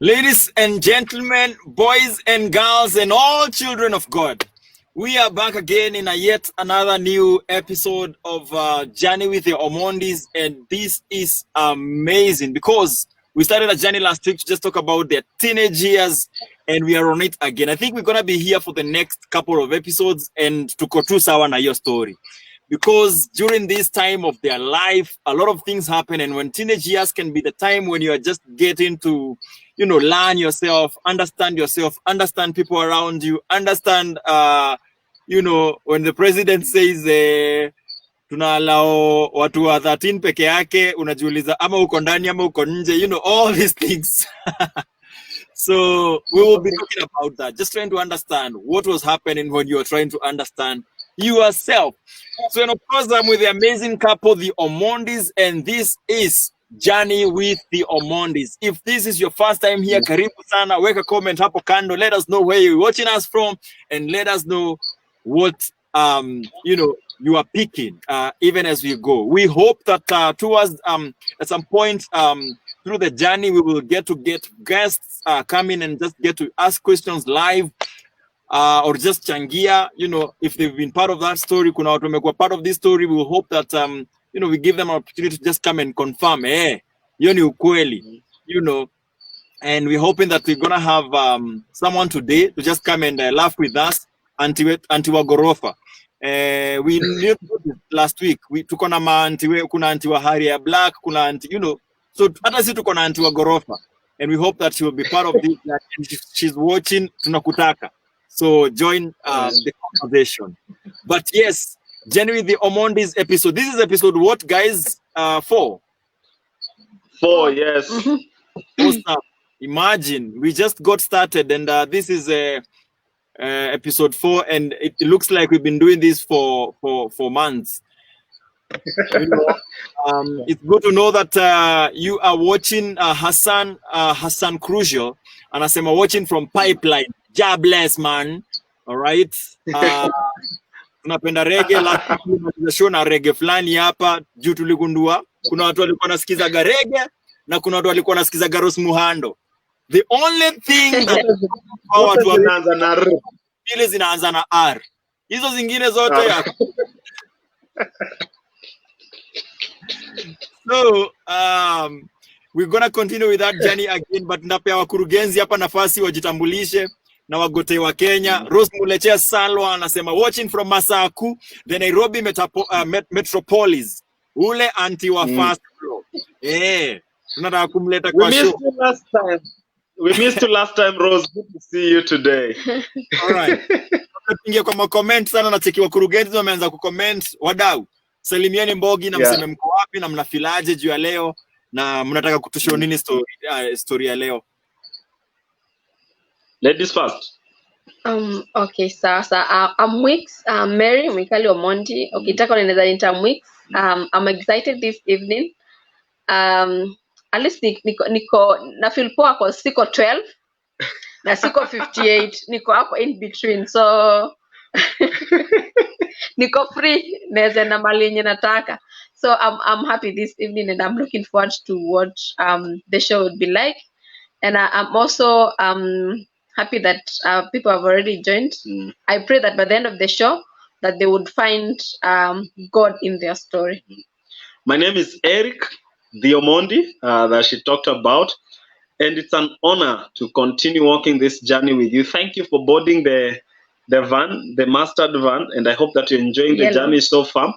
Ladies and gentlemen, boys and girls, and all children of God, we are back again in yet another new episode of Journey with the Omondis, and this is amazing because we started a journey last week to just talk about their teenage years, and we are on it again. I think we're going to be here for the next couple of episodes and to go through Sawa na your story. Because during this time of their life, a lot of things happen, and when teenage years can be the time when you are just getting to, learn yourself, understand people around you, understand, when the president says, tunalao watu wa 13 peke yake, unajiuliza ama uko ndani ama uko nje, all these things. So we will be talking about that, just trying to understand what was happening when you were trying to understand yourself. So, and of course, I'm with the amazing couple, the Omondis, and this is Journey with the Omondis. If this is your first time here, karibu sana, weka comment hapo kando, let us know where you're watching us from, and let us know what you are picking even as we go. We hope that towards at some point through the journey we will get guests come in and just get to ask questions live. Or just changia, if they've been part of that story, kuna watu wamekuwa part of this story, we will hope that, we give them an opportunity to just come and confirm, hiyo ni ukweli, and we're hoping that we're going to have someone today to just come and laugh with us, anti wa Gorofa. We knew last week, tuko na kuna anti wa Haria Black, kuna anti, so hata si tuko na anti wa Gorofa, and we hope that she will be part of this, and if she's watching, tunakutaka. So join the conversation. But yes, Journey with the Omondis episode. This is episode what, guys? 4. 4, yes. Awesome. Imagine we just got started, and this is episode 4, and it looks like we've been doing this for months. It's good to know that you are watching Hassan Crucial, and I'm watching from Pipeline. God bless, man. All right. Tunapenda reggae, la show na reggae fulani hapa juu tuligundua kuna watu walikuwa nasikiza reggae na kuna watu walikuwa nasikiza Rose Muhando. The only thing that watu wanaanza na R, ile zinaanza na R. Hizo zingine zote ya So we're gonna continue with that journey again, but ndapea wakurugenzi hapa nafasi wajitambulishe na wagote wa Kenya. Rose Mulechea Salwa anasema watching from Masaku, the Nairobi Metropolis. Ule anti wa fast flow. Tunataka kumleta kwa show. We missed you last time, Rose. Good to see you today. All right. Tunapingia kwa comment sana, na cheki wakurugenzi wameanza kucomment. Wadau, salimieni Mbogi na mseme mko wapi na mnafilaje juu ya leo na mnataka kutushow nini story ya leo. Ladies first. Okay, so I'm Wix, Mary Mikali Omondi. Ukitaka unaweza nita Wix. I'm excited this evening. At least niko na feel poa kwa siko 12 na siko 58, niko hapo in between, so niko free naweza na mali yenye nataka. So I'm happy this evening, and I'm looking forward to what the show would be like, and I'm also happy that people have already joined. I pray that by the end of the show that they would find God in their story. My name is Eric, the Omondi that she talked about, and it's an honor to continue walking this journey with you. Thank you for boarding the van, the mustard van, and I hope that you're enjoying the journey so far.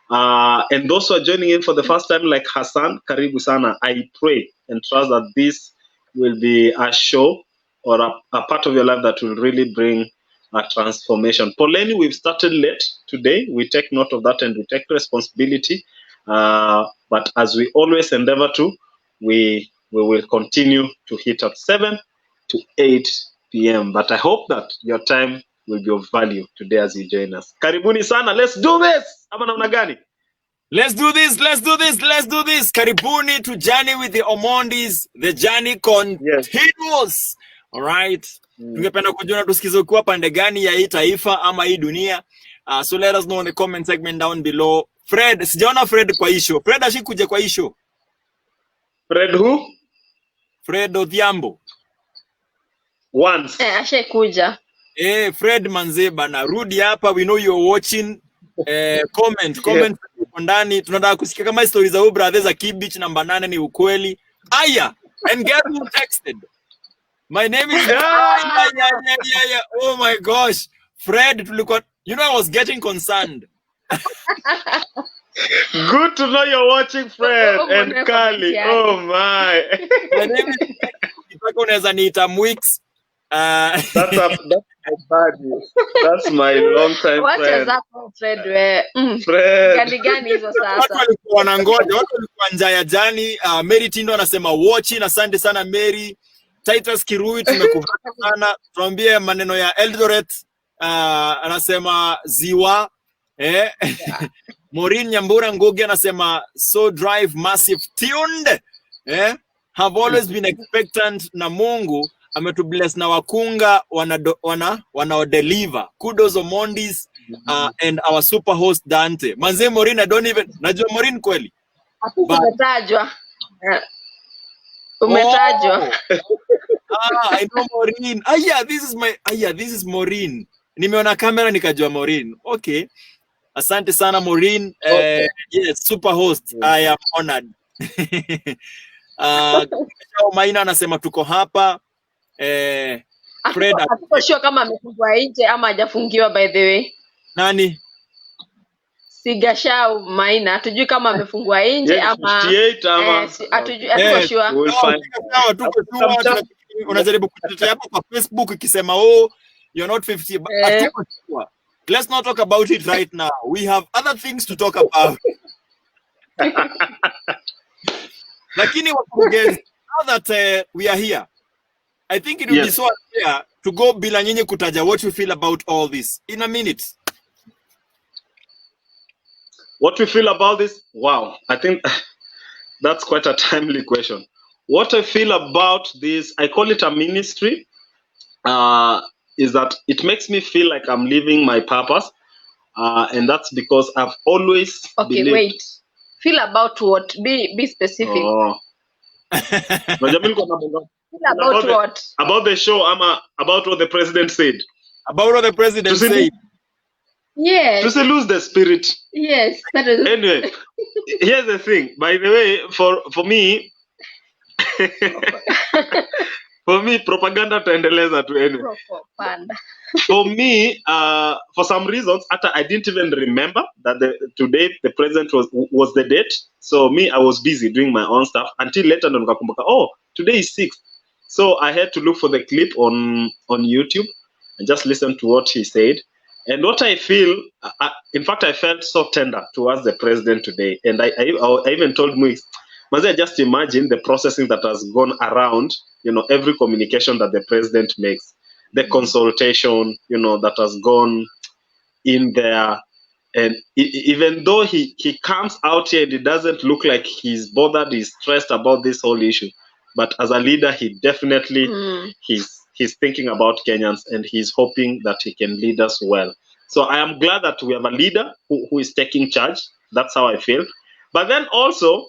And those who are joining in for the first time, like Hassan, karibu sana. I pray and trust that this will be a show or a part of your life that will really bring a transformation. Poleni, we've started late today. We take note of that and we take responsibility. But as we always endeavor to, we will continue to hit at 7 to 8 p.m. But I hope that your time will be of value today as you join us. Karibuni sana. Let's do this. Ama namna gani? Let's do this. Karibuni to Journey with the Omondis. The journey continues. Yes. All right. Tungependa kujua tusikize ukiwa pande gani ya hii taifa ama hii dunia. So let us know in the comment segment down below. Fred, sijaona Fred kwa isho. Fred ashikuje kwa isho. Fred who? Fred Odhiambo. once. Ashakuja. Fred Manzeba na rudi hapa, we know you're watching. Comment ndani, tunataka kusikia kama stories za brother za Kibich namba 8 ni ukweli. Aya, and guess who texted? My name is yeah. Oh my gosh. Fred, tulikuwa, you know, I was getting concerned. Good to know you're watching, Fred and Kali. Oh my. My name is unaweza niita Mwix. That's my buddy. That's my long time friend. Fred. Gani hizo sasa? Watu walikuwa wanangoja, watu walikuwa njaa jani. Mary Tindo anasema watching, asante sana Mary. Titus Kirui tumekupata sana. Tuambie maneno ya Eldoret. Anasema ziwa. Maureen Nyambura Ngugi anasema so drive massive tuned. Have always been expectant na Mungu ametubless na wakunga wana deliver. Kudos Omondis and our super host Dante. Manze Maureen, I don't even najua Maureen kweli. Umetajwa. Umetajwa. I know Maureen. This is Maureen. Nimeona kamera nikajua Maureen. Okay. Asante sana Maureen. Yes, super host. I am honored. Maina anasema tuko hapa. Fred hatuko sure kama amefungwa nje ama hajafungiwa by the way. Nani? Sigashau Maina, hatujui kama amefungwa nje ama hatujui, hatuko sure. We'll find out. Unajaribu kutetea hapo kwa Facebook ukisema you're not 50 but hatuko sure. Let's not talk about it right now. We have other things to talk about. Lakini wakurugenzi, now that we are here, I think it would be so unfair to go bila nyinyi kutaja what you feel about all this in a minute. What we feel about this? Wow, I think that's quite a timely question. What I feel about this, I call it a ministry, is that it makes me feel like I'm living my purpose, and that's because I've always believed. Wait. Feel about what? Be specific. Feel about what? About the show, about what the president said. About what the president said. Yes. To lose the spirit. Yes. That is anyway, here's the thing. By the way, for me, for me, propaganda taendeleza tu anyway. Propaganda. For me, for some reasons, I didn't even remember that today the president was the date. So me, I was busy doing my own stuff until later. Today is 6th. So I had to look for the clip on YouTube and just listen to what he said. And what I feel, in fact, I felt so tender towards the president today. And I even told Mwix, Maze, just imagine the processing that has gone around, every communication that the president makes. The consultation, that has gone in there. And even though he comes out here and it doesn't look like he's bothered, he's stressed about this whole issue. But as a leader, he definitely, he's thinking about Kenyans and he's hoping that he can lead us well. So I am glad that we have a leader who is taking charge. That's how I feel. But then also,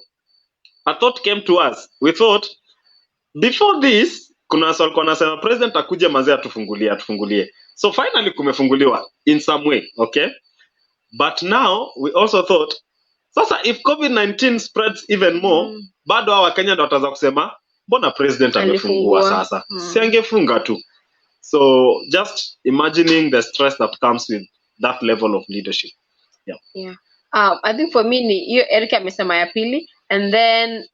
a thought came to us. We thought, before this, kuna swali kwa nasema president akuje Manze atufungulie. So finally kumefunguliwa in some way, okay? But now we also thought, sasa if COVID-19 spreads even more, bado hawa Kenya ndo wataanza kusema, mbona president amefungua sasa? Si angefunga tu. So just imagining the stress that comes with that level of leadership. Yeah. I think for me ni hiyo Eric amesema ya pili, and then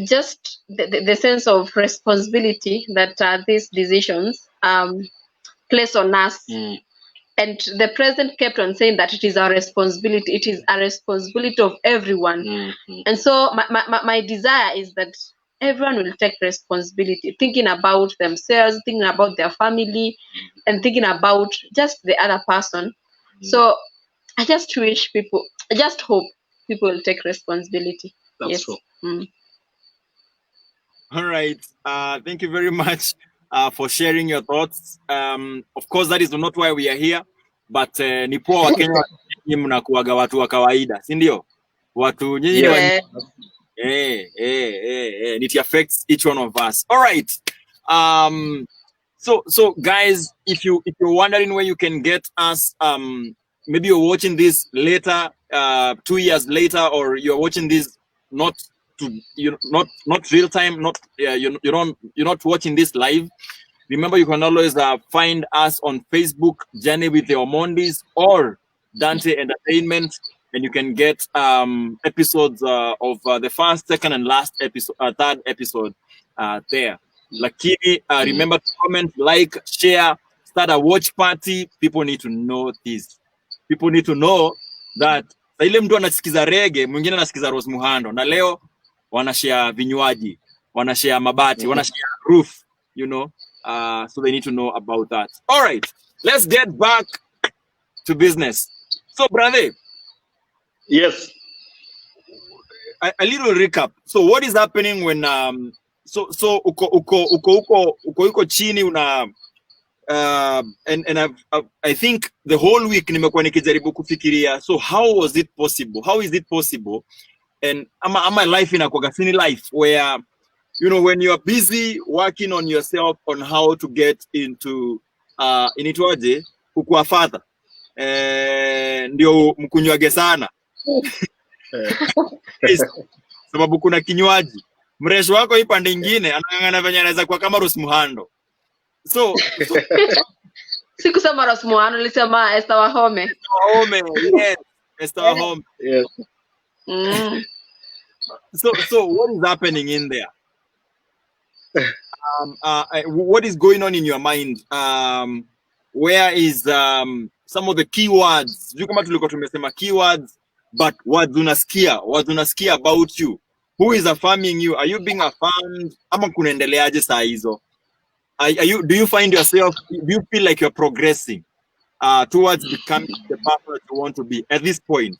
just the sense of responsibility that these decisions place on us. And the president kept on saying that it is our responsibility. It is a responsibility of everyone. And so my desire is that everyone will take responsibility, thinking about themselves, thinking about their family, and thinking about just the other person. So I just hope people will take responsibility. That's true. All right. Thank you very much for sharing your thoughts. Of course, that is not why we are here, but ni poa wa Kenya mnakuaga watu wa kawaida, si ndio? Watu nyinyi it affects each one of us. All right. So guys, if you're wondering where you can get us, maybe you're watching this later, 2 years later, or you're watching this not not real time, not you're not watching this live. Remember, you can always find us on Facebook, Journey with the Omondis, or Dante Entertainment, and you can get episodes of the first, second, and last episode, third episode there. Lakini, remember to comment, like, share, start a watch party. People need to know this. People need to know that ile mtu anasikiza rege, mwingine anasikiza Rose Muhando, na leo wanashare vinywaji, wanashare mabati, wanashare roof, you know. So they need to know about that. All right, let's get back to business. So, brother. Yes. A little recap. So, what is happening when so uko chini una and I think the whole week nimekuwa nikijaribu kufikiria. So, how was it possible? How is it possible? And ama life inakuwa gafini life where, you know, when you are busy working on yourself on how to get into initwaje kukuwa father, ndio mkunywage sana sababu kuna kinywaji mresho wako hii pande nyingine anang'ang'ana venye anaweza kuwa kama Rose Muhando. So sikusema Rose Muhando, nilisema Esther Wahome. Yes, Esther Wahome. Yes. So what is happening in there? What is going on in your mind? Where is some of the keywords? Sijui kama tulikuwa tumesema keywords, but words unasikia about you. Who is affirming you? Are you being affirmed? Ama kunaendeleaje saa hizo? Do you find yourself, do you feel like you're progressing towards becoming the person that you want to be at this point?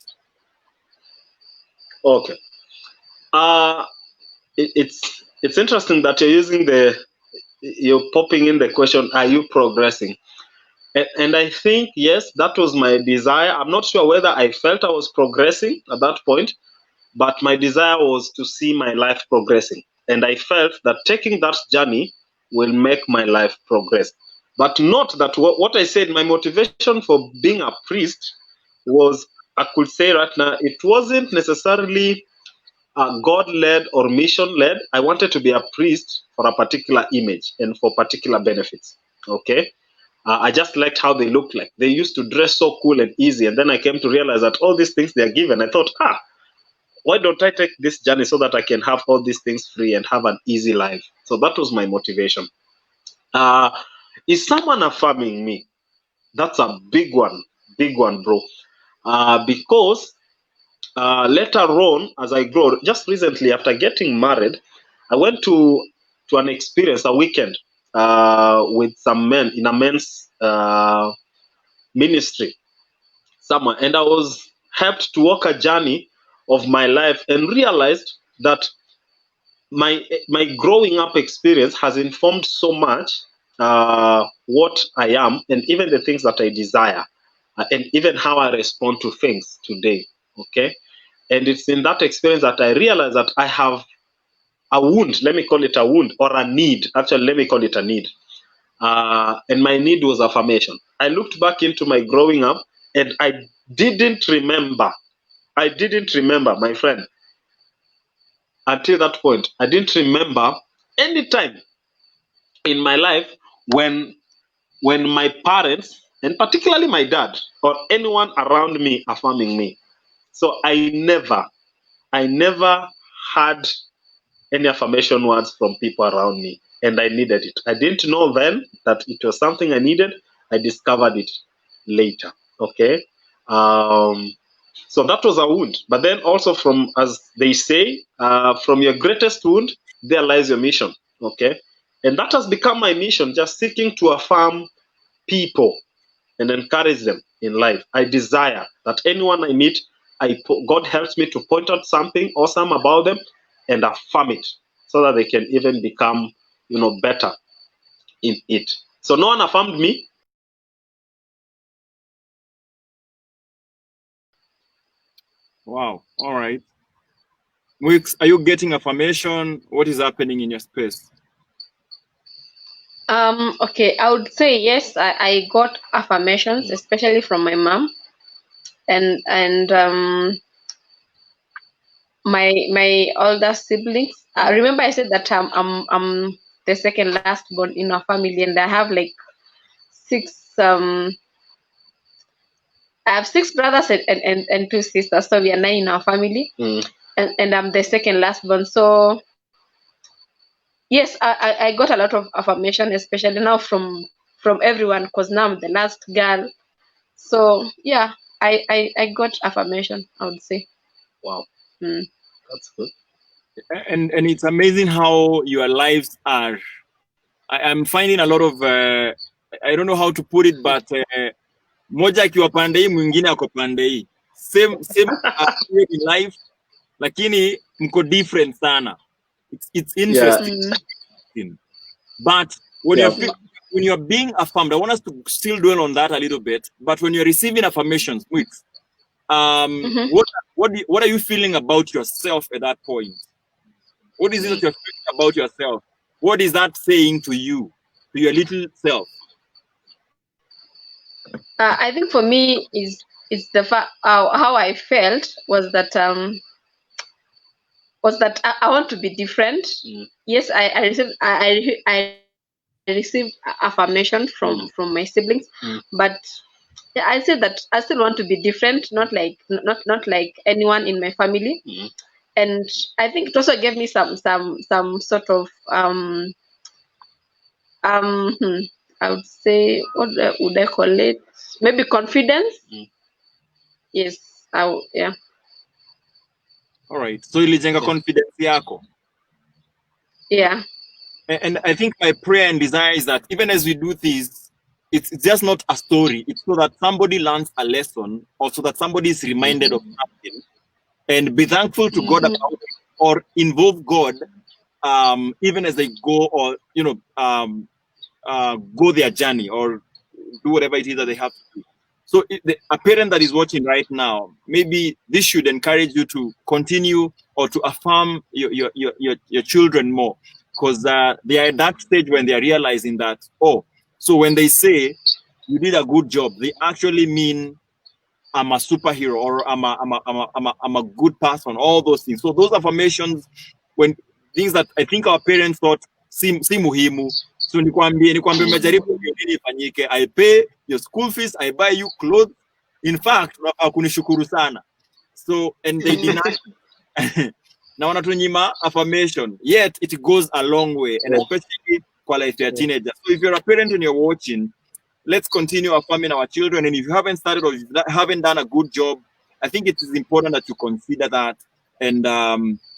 Okay. It's interesting that you're popping in the question, are you progressing? And I think, yes, that was my desire. I'm not sure whether I felt I was progressing at that point, but my desire was to see my life progressing. And I felt that taking that journey will make my life progress. But not that what I said, my motivation for being a priest was, I could say right now, it wasn't necessarily God-led or mission-led. I wanted to be a priest for a particular image and for particular benefits. Okay. I just liked how they looked like. They used to dress so cool and easy. And then I came to realize that all these things they are given, I thought, why don't I take this journey so that I can have all these things free and have an easy life? So that was my motivation. Is someone affirming me? That's a big one, bro. Because later on, as I grow, just recently after getting married, I went to an experience, a weekend, with some men in a men's ministry somewhere, and I was helped to walk a journey of my life and realized that my growing up experience has informed so much what I am and even the things that I desire, and even how I respond to things today. Okay, and it's in that experience that I realized that I have a wound. Let me call it a wound, or a need. Actually, let me call it a need. And my need was affirmation. I looked back into my growing up and I didn't remember, my friend, until that point. I didn't remember any time in my life when my parents, and particularly my dad or anyone around me, affirming me. So I never had any affirmation words from people around me, and I needed it. I didn't know then that it was something I needed. I discovered it later. Okay. So that was a wound. But then also, from, as they say, from your greatest wound, there lies your mission. Okay. And that has become my mission, just seeking to affirm people and encourage them in life. I desire that anyone I meet, God helps me to point out something awesome about them and affirm it so that they can even become, better in it. So no one affirmed me. Wow. All right. Wix, are you getting affirmation? What is happening in your space? Okay, I would say yes. I got affirmations, especially from my mom and my older siblings. Remember, I said that I'm the second last born in our family, and I have like six. I have six brothers and two sisters, so we are nine in our family, and I'm the second last born. So yes, I got a lot of affirmation, especially now from everyone, because now I'm the last girl. So yeah, I got affirmation, I would say. Wow, Mm. that's good. And it's amazing how your lives are. I'm finding a lot of I don't know how to put it, but moja akiwa pande hii mwingine ako pande hii, same period in life, lakini mko different sana. It's interesting. But when when you're being affirmed, I want us to still dwell on that a little bit. But when you're receiving affirmations, what are you feeling about yourself at that point? What is it that you're feeling about yourself? What is that saying to you, to your little self? I think for me is the fact how I felt was that I want to be different. Yes, I received affirmation from my siblings, but yeah, I said that I still want to be different, not like anyone in my family. And I think it also gave me some sort of I would say, what would I call it? Maybe confidence. Yes, yeah. All right. So ilijenga confidence yako. Yeah. And I think my prayer and desire is that even as we do this, it's just not a story. It's so that somebody learns a lesson, or so that somebody is reminded of something, and be thankful to God about it, or involve God, even as they go, or go their journey, or do whatever it is that they have to do. So a parent that is watching right now, maybe this should encourage you to continue or to affirm your children more, because they are at that stage when they are realizing that, so when they say you did a good job, they actually mean I'm a superhero, or I'm a good person, all those things. So those affirmations, when things that I think our parents thought si muhimu. So nikwambie umejaribu nini ifanyike, I pay your school fees, I buy you clothes. In fact, unafaa kunishukuru sana. So, and they deny na wanatunyima affirmation, yet it goes a long way, and especially kwa life ya teenagers. So if you're a parent and you're watching, let's continue affirming our children. And if you haven't started, or if you haven't done a good job, I think it is important that you consider that. And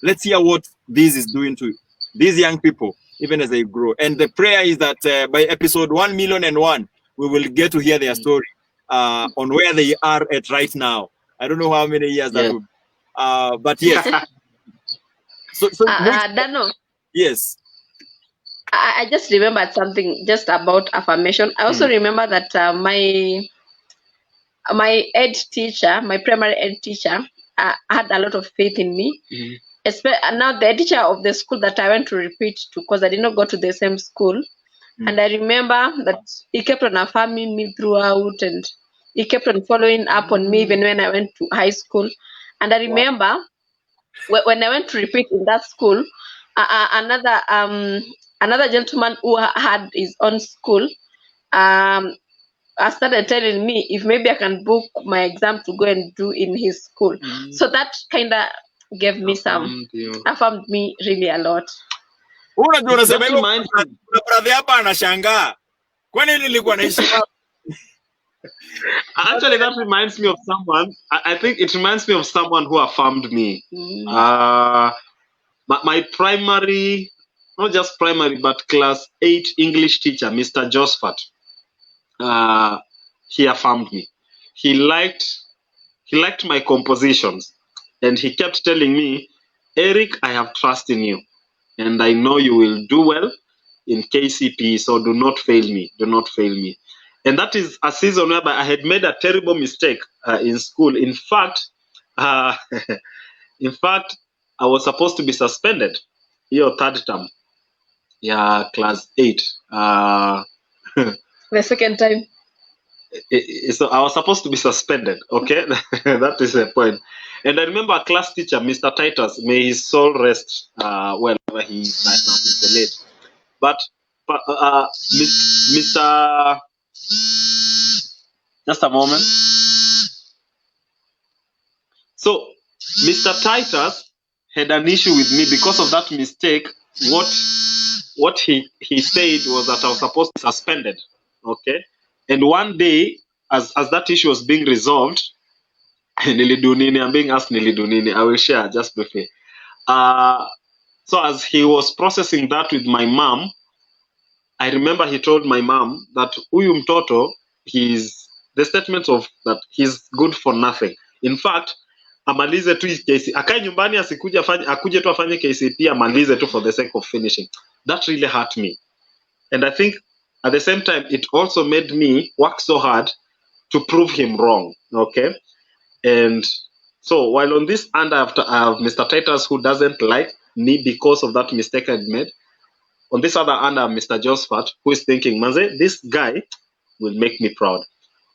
let's hear what this is doing to these young people, even as they grow. And the prayer is that by episode 1,000,001, we will get to hear their story on where they are at right now. I don't know how many years that will be. But yes. so Dano. Yes. I just remembered something just about affirmation. I also remember that my ed teacher, my primary ed teacher, had a lot of faith in me. Now the teacher of the school that I went to repeat to, because I did not go to the same school. And I remember that he kept on affirming me throughout, and he kept on following up on me even when I went to high school. And I remember when I went to repeat in that school, another gentleman who had his own school started telling me if maybe I can book my exam to go and do in his school. So that kind of gave me affirmed me really a lot. Unajua unasema hivyo, kuna brother hapa anashangaa. Kwani nilikuwa naishi wapi? Actually, that reminds me of someone. I think it reminds me of someone who affirmed me. My primary, not just primary, but class 8 English teacher, Mr. Josephat. He affirmed me. He liked my compositions, and he kept telling me, Eric, I have trust in you, and I know you will do well in KCP, so do not fail me. Do not fail me. And that is a season whereby I had made a terrible mistake in school. In fact, I was supposed to be suspended your third term. class 8. The second time. So I was supposed to be suspended. Okay, that is the point. And I remember a class teacher, Mr. Titus, may his soul rest wherever he is right now. He's the late. But Mr. Just a moment. So Mr. Titus had an issue with me because of that mistake. What he said was that I was supposed to be suspended. Okay, and one day, as that issue was being resolved, nilidu nini, I'm being asked nilidu nini. I will share just briefly. So as he was processing that with my mom, I remember he told my mom that huyu mtoto, the statement of that he's good for nothing. In fact, amalize tu KCPE, akae nyumbani akuje tu afanye KCPE, amalize tu for the sake of finishing. That really hurt me. And I think at the same time, it also made me work so hard to prove him wrong. Okay. And so while on this hand, I have Mr. Titus, who doesn't like me because of that mistake I made. On this other hand, I have Mr. Josephat, who is thinking, Manze, this guy will make me proud.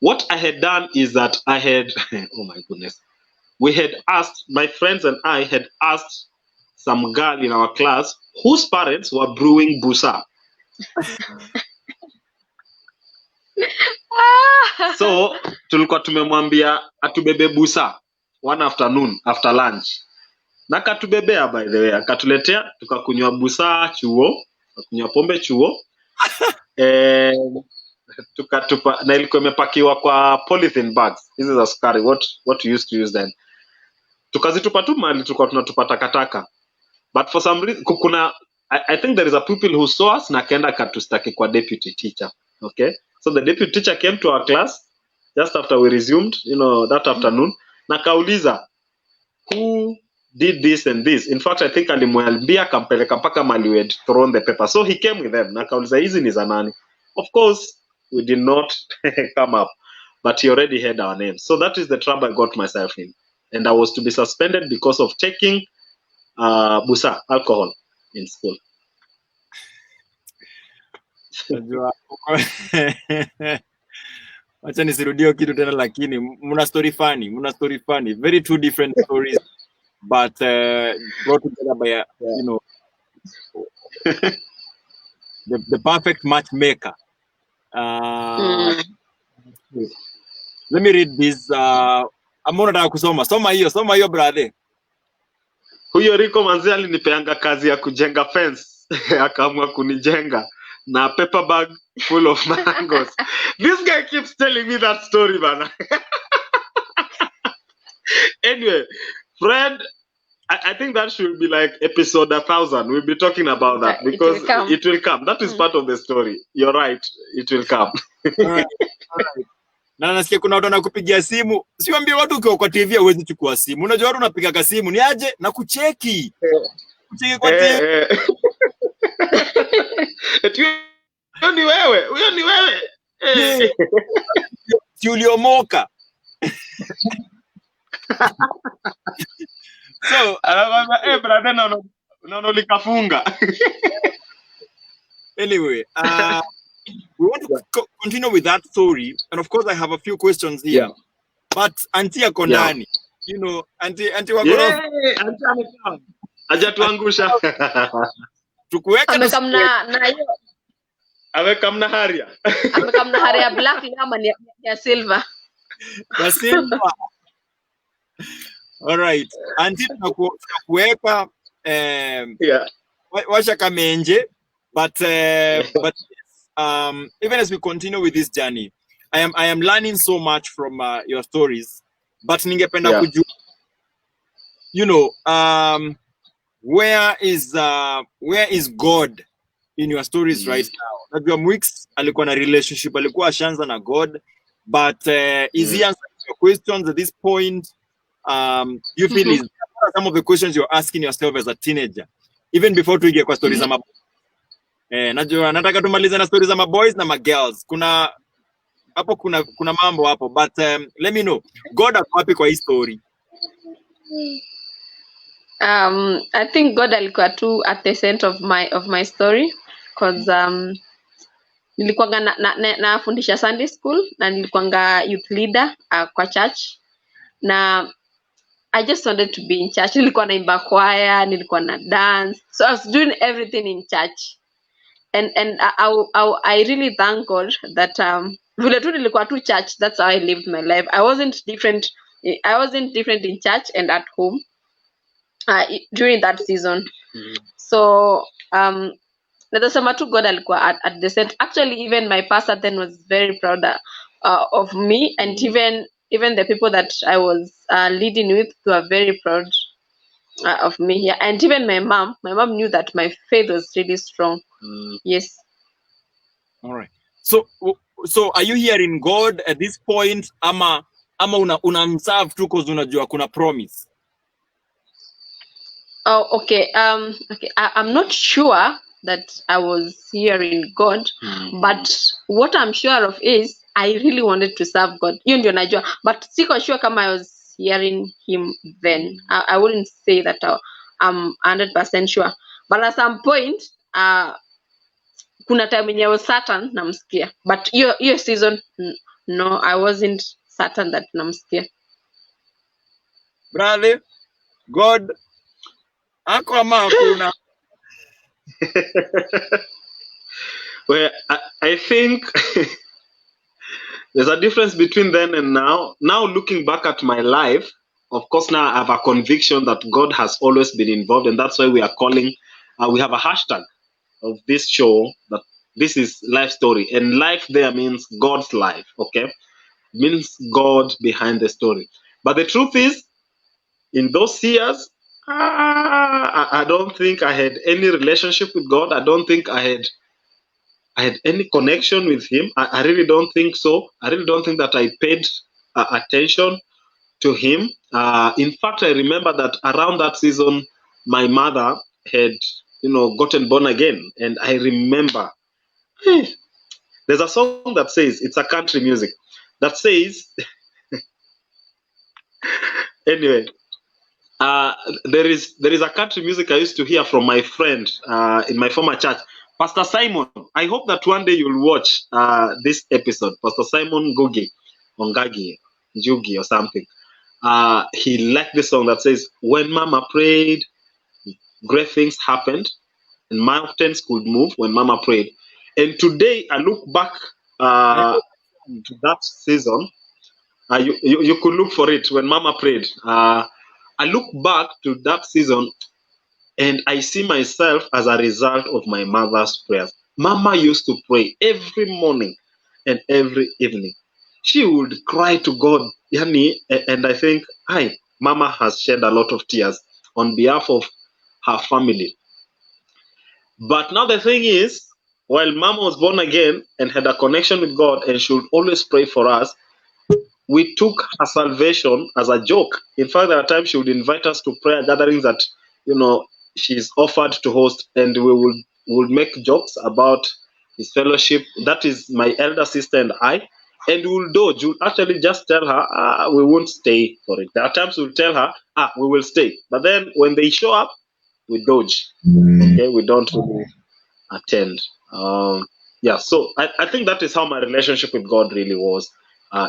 What I had done is that I had, oh my goodness, we had asked, my friends and I had asked some girl in our class whose parents were brewing busa. So tulikuwa tumemwambia atubebe busa one afternoon after lunch, na katubebea, by the way, akatuletea, tukakunywa busa chuo, tukakunywa pombe chuo tukatupa, na ilikuwa imepakiwa kwa polythene bags hizi za sukari, what we used to use then. Tukazitupa tu mahali tulikuwa tunatupa takataka, but for some reason I think there is a pupil who saw us na akaenda katustaki kwa deputy teacher. Okay, so the deputy teacher came to our class just after we resumed, that afternoon, na kauliza who did this and this. In fact, I think alimwambia kampeleka mpaka mali we had thrown the paper, so he came with them na kauliza hizi ni za nani. Of course we did not come up, but he already had our names. So that is the trouble I got myself in, and I was to be suspended because of taking busa, alcohol, in school. Wacha nisirudio kitu tena, lakini muna story funny, very two different stories, but brought together by the perfect matchmaker. Let me read this. Amona nataka kusoma. Soma hiyo brother. Huyo Rico manzi alinipeanga kazi ya kujenga fence akaamua kunijenga na paper bag full of mangoes. This guy keeps telling me that story, man. Anyway, Fred, I think that should be like episode 1000. We'll be talking about that because it will come. That is part of the story. You're right. It will come. All right. Na nasikia kuna watu wanakupigia simu. Siwaambie watu ukiwa kwa TV huwezi chukua simu. Unajua watu unapiga simu ni aje na kucheki. Kucheki kwa TV. Huyo ni wewe. Si uliomoka. So, brother, no likafunga. Anyway, we want to continue with that story, and of course I have a few questions here. Yeah. But Auntie Akondani, Auntie Wagoro. Hajatuangusha. Tukuweka amekamna haria. Amekamna haria black ama ni ya silver. Ya silver. All right. Auntie tukuweka washa kamenje, but even as we continue with this journey, I am learning so much from your stories, but ningependa kujua, where is God in your stories right now? Najua Mwix alikuwa na relationship, alikuwa ashanza na God, but is he answering your questions at this point? You feel is some of the questions you're asking yourself as a teenager, even before tuige kwa stories za najua nataka tumalize na stories za boys na girls. Kuna mambo hapo, but let me know, God ako wapi kwa hii story? I think God alikuwa tu at the center of my story. cause nilikuwanga nafundisha Sunday school na nilikuwanga youth leader kwa church, na I just wanted to be in church. Nilikuwa naimba choir, nilikuwa na dance, so I was doing everything in church, and I really thank God that vile tu nilikuwa tu church, that's how I lived my life. I wasn't different in church and at home during that season. So nasema tu God alikuwa at the center. Actually, even my pastor then was very proud of me, and even the people that I was leading with were very proud of me here. And even my mom knew that my faith was really strong. Yes. All right. So are you hearing God at this point, ama unamserve tu cause unajua kuna promise? Oh, okay. Okay. I'm not sure that I was hearing God, but what I'm sure of is I really wanted to serve God. Hiyo ndio najua, but siko sure kama I was hearing him then. I wouldn't say that I'm 100% sure, but at some point kuna time yenye I was certain namsikia, but hiyo season no, I wasn't certain that namsikia. Brother, God ako ama hakuna? Well, I think there's a difference between then and now. Now, looking back at my life, of course, now I have a conviction that God has always been involved, and that's why we are calling, we have a hashtag of this show, that this is life story. And life there means God's life, okay? Means God behind the story. But the truth is, in those years, I don't think I had any relationship with God. I don't think I had any connection with him. I really don't think so. I really don't think that I paid attention to him. In fact, I remember that around that season, my mother had, gotten born again. And I remember, there's a song that says, it's a country music, that says, anyway, there is a country music I used to hear from my friend in my former church, Pastor Simon. I hope that one day you'll watch this episode. Pastor Simon Ongagi, Njugi or something. He liked the song that says, when Mama prayed, great things happened, and mountains could move when Mama prayed. And today I look back to that season. You could look for it, when Mama prayed. I look back to that season and I see myself as a result of my mother's prayers. Mama used to pray every morning and every evening. She would cry to God, and I think, Mama has shed a lot of tears on behalf of her family. But now the thing is, while Mama was born again and had a connection with God and should always pray for us, we took her salvation as a joke. In fact, there are times she would invite us to prayer gatherings that, she's offered to host, and we would make jokes about his fellowship. That is my elder sister and I. And we'll dodge. We'll actually just tell her, we won't stay for it. There are times we'll tell her, we will stay. But then when they show up, we dodge. Okay, we don't really attend. So I think that is how my relationship with God really was.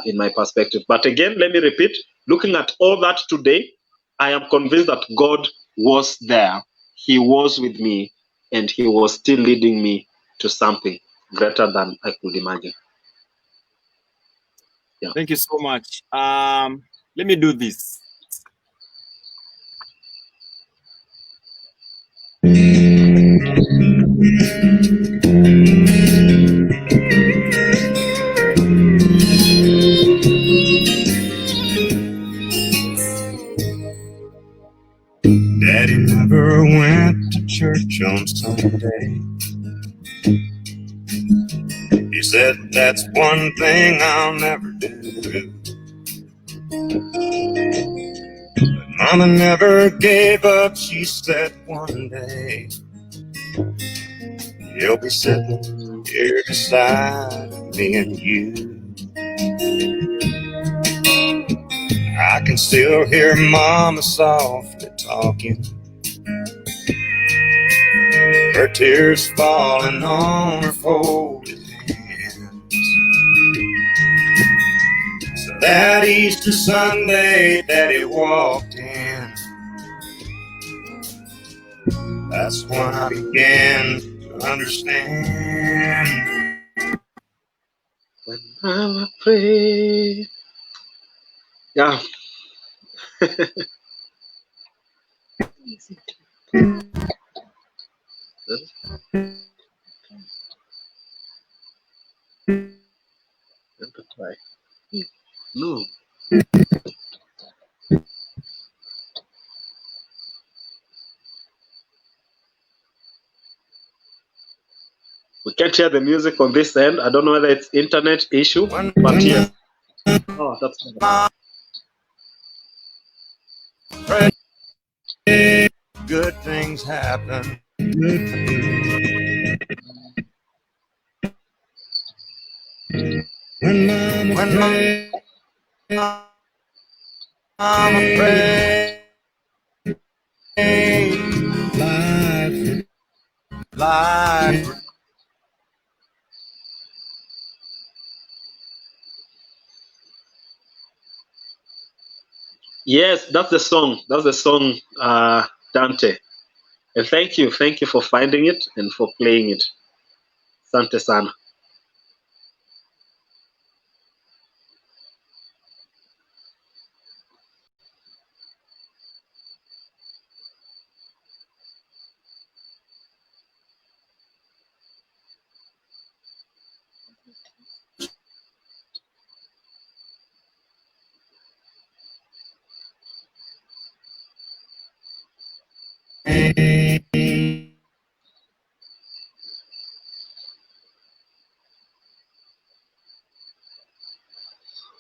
In my perspective. But again, let me repeat, looking at all that today, I am convinced that God was there. He was with me, and he was still leading me to something greater than I could imagine. Yeah. Thank you so much. Let me do this. Daddy never went to church on Sunday. He said, that's one thing I'll never do. But Mama never gave up. She said one day you'll be sitting here beside me and you. I can still hear Mama softly talking. her tears falling on her folded hands. So that Easter Sunday that he walked in, that's when I began to understand. When Mama prayed. Yeah. No. We can't hear the music on this end. I don't know whether it's internet issue, but yes. Oh, that's Good things happen. When Mama prayed, life. Yes, that's the song. That's the song, Dante. And thank you for finding it and for playing it. Sante sana.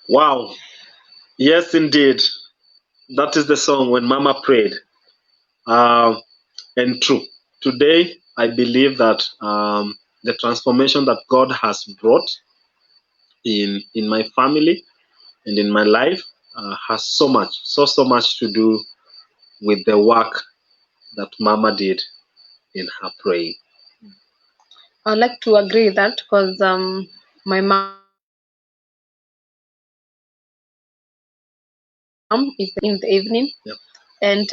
Wow. Yes, indeed. That is the song When Mama Prayed. And true. Today, I believe that the transformation that God has brought in my family and in my life has so much to do with the work that Mama did in her praying. I'd like to agree with that because my mom is in the evening. Yep. And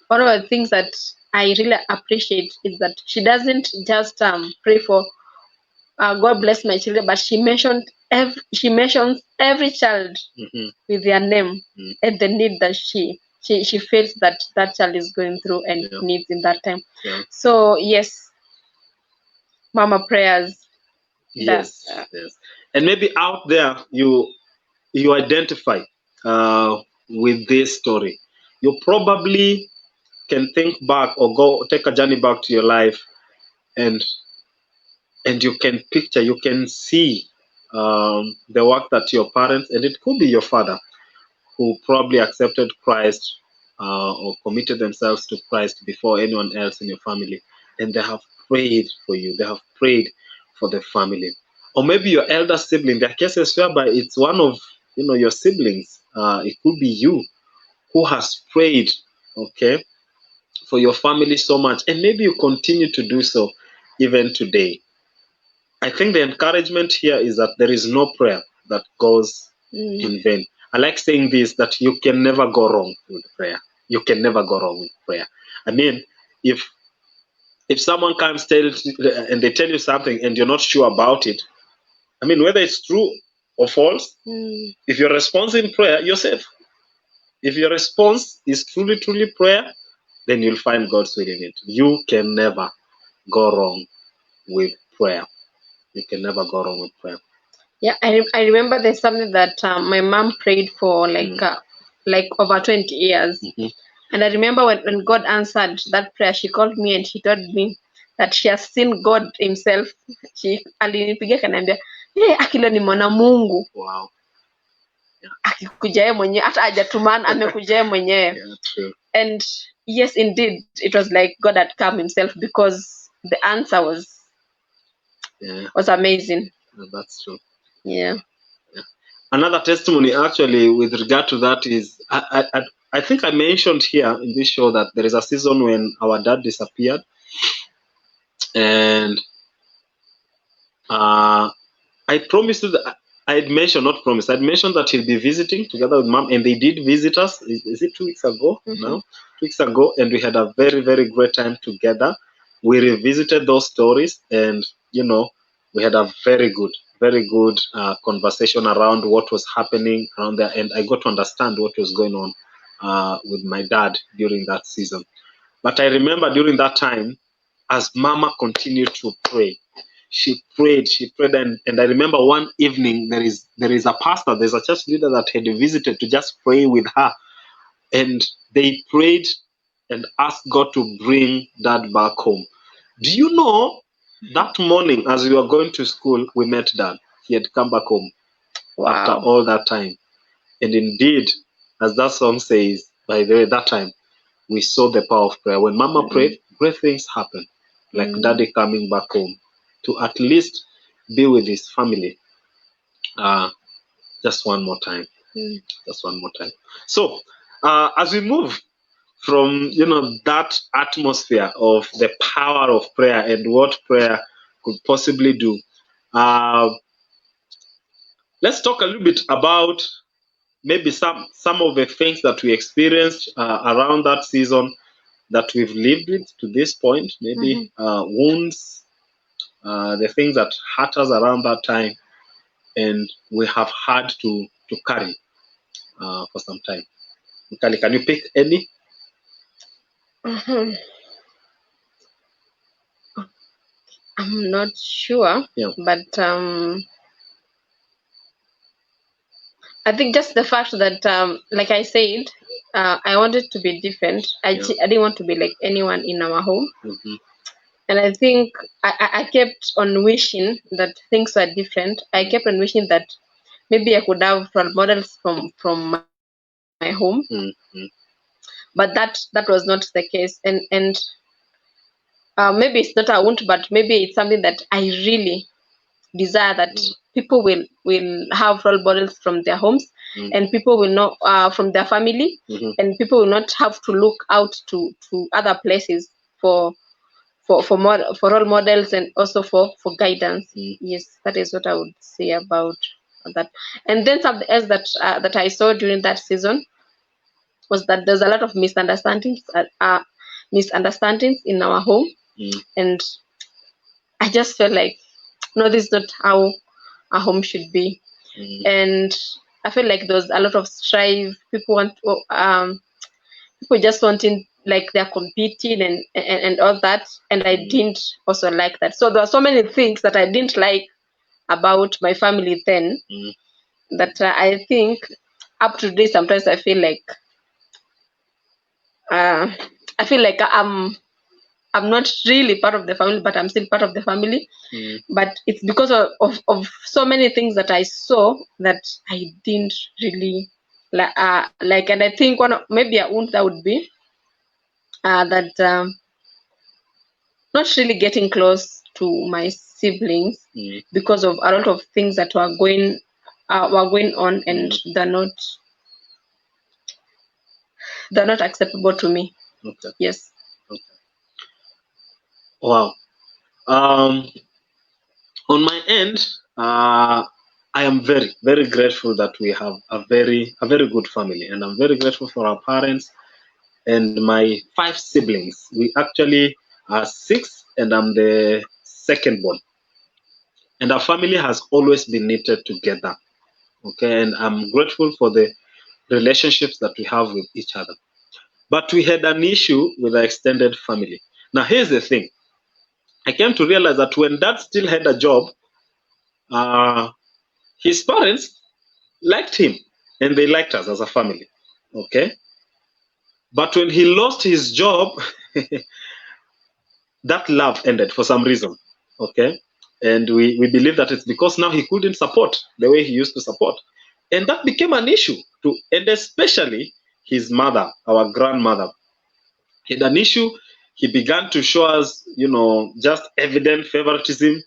one of the things that I really appreciate is that she doesn't just pray for God bless my children, but she mentions every child with their name and the need that she feels that child is going through and needs in that time. Yeah. So yes, Mama prayers. Yes. And maybe out there you identify with this story. You probably can think back or go take a journey back to your life, and you can picture, you can see the work that your parents, and it could be your father, who probably accepted Christ or committed themselves to Christ before anyone else in your family, and they have prayed for you. They have prayed for the family, or maybe your elder sibling. There are cases whereby it's one of your siblings. It could be you who has prayed, okay, for your family so much, and maybe you continue to do so even today. I think the encouragement here is that there is no prayer that goes in vain. I like saying this, that you can never go wrong with prayer. You can never go wrong with prayer. I mean, if someone comes and they tell you something and you're not sure about it, I mean, whether it's true or false, if your response in prayer, you're safe. If your response is truly prayer, then you'll find God's will in it. You can never go wrong with prayer. You can never go wrong with prayer. Yeah, I remember there's something that my mom prayed for like over 20 years. And I remember when God answered that prayer, she called me and she told me that she has seen God himself. Alinipigia kaniambia, akilo ni mwana Mungu. Wow. Akikuja yeye mwenyewe, hata hajatumana, amekuja yeye mwenyewe. Yeah, true. And yes, indeed, it was like God had come himself because the answer was amazing. That's true. Yeah. Another testimony actually with regard to that is I think I mentioned here in this show that there is a season when our dad disappeared, And I promised that I had mentioned, not promised, I'd mentioned that he'll be visiting together with mom, and they did visit us. Is it 2 weeks ago now? 2 weeks ago, and we had a very, very great time together. We revisited those stories, and we had a very good conversation around what was happening around there, and I got to understand what was going on with my dad during that season. But I remember during that time, as Mama continued to pray, she prayed, and I remember one evening there is a pastor, there's a church leader that had visited to just pray with her, and they prayed and asked God to bring Dad back home. Do you know that morning as we were going to school, we met Dad. He had come back home after all that time, and indeed, as that song says, by the way, that time we saw the power of prayer. When Mama prayed, great things happened, like Daddy coming back home to at least be with his family just one more time. Just one more time. So as we move from that atmosphere of the power of prayer and what prayer could possibly do, let's talk a little bit about maybe some of the things that we experienced around that season that we've lived with to this point, maybe wounds, the things that hurt us around that time, and we have had to carry for some time. Mikali, can you pick any? I'm not sure, but I think just the fact that, like I said, I wanted to be different. I didn't want to be like anyone in our home. And I think I kept on wishing that things were different. I kept on wishing that maybe I could have role models from my home. But that was not the case. And maybe it's not a want, but maybe it's something that I really desire, that people will have role models from their homes, and people will know from their family, and people will not have to look out to other places for role models and also for guidance. Yes, that is what I would say about that. And then something else that I saw during that season was that there's a lot of misunderstandings in our home, and I just felt like, no, this is not how a home should be. And I feel like there's a lot of strife. People just wanting, like, they're competing and all that, and I didn't also like that. So there are so many things that I didn't like about my family then, that I think up to today sometimes I feel like I'm not really part of the family, but I'm still part of the family. But it's because of so many things that I saw that I didn't really like. And I think maybe a wound that would be that not really getting close to my siblings because of a lot of things that were going on, and they're not acceptable to me. Okay. Yes. Okay. Wow. On my end, I am very, very grateful that we have a very good family, and I'm very grateful for our parents and my 5 siblings. We actually are 6, and I'm the second born. And our family has always been knitted together. Okay, and I'm grateful for the relationships that we have with each other. But we had an issue with our extended family. Now, here's the thing. I came to realize that when Dad still had a job, his parents liked him, and they liked us as a family. Okay? But when he lost his job, that love ended for some reason. Okay? And we believe that it's because now he couldn't support the way he used to support. And that became an issue, and especially his mother, our grandmother. He had an issue. He began to show us, just evident favoritism.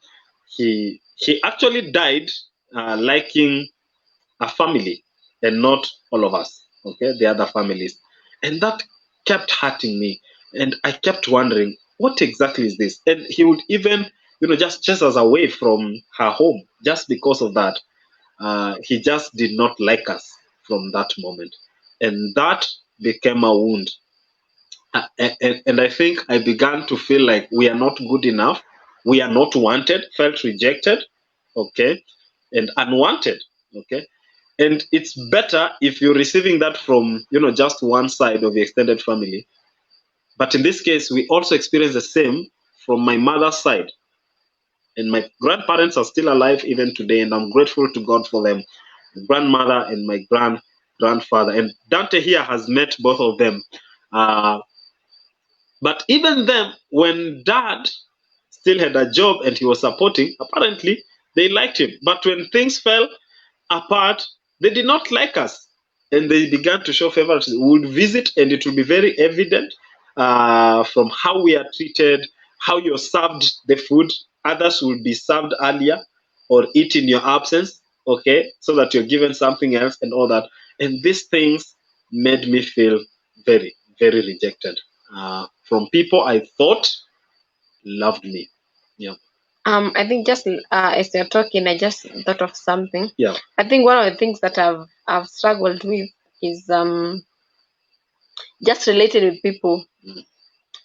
He actually died liking a family and not all of us, okay, the other families. And that kept hurting me. And I kept wondering, what exactly is this? And he would even, just chase us away from her home just because of that. He just did not like us from that moment. And that became a wound. And I think I began to feel like we are not good enough. We are not wanted, felt rejected, okay, and unwanted, okay. And it's better if you're receiving that from, just one side of the extended family. But in this case, we also experience the same from my mother's side. And my grandparents are still alive even today, and I'm grateful to God for them. My grandmother and my grandfather. And Dante here has met both of them. But even then, when dad still had a job and he was supporting, apparently they liked him. But when things fell apart, they did not like us. And they began to show favoritism. We would visit, and it would be very evident from how we are treated, how you're served the food. Others will be served earlier or eat in your absence, okay, so that you're given something else and all that. And these things made me feel very, very rejected from people I thought loved me. Yeah. I think just as you're talking, I just thought of something. Yeah. I think one of the things that I've struggled with is just related with people.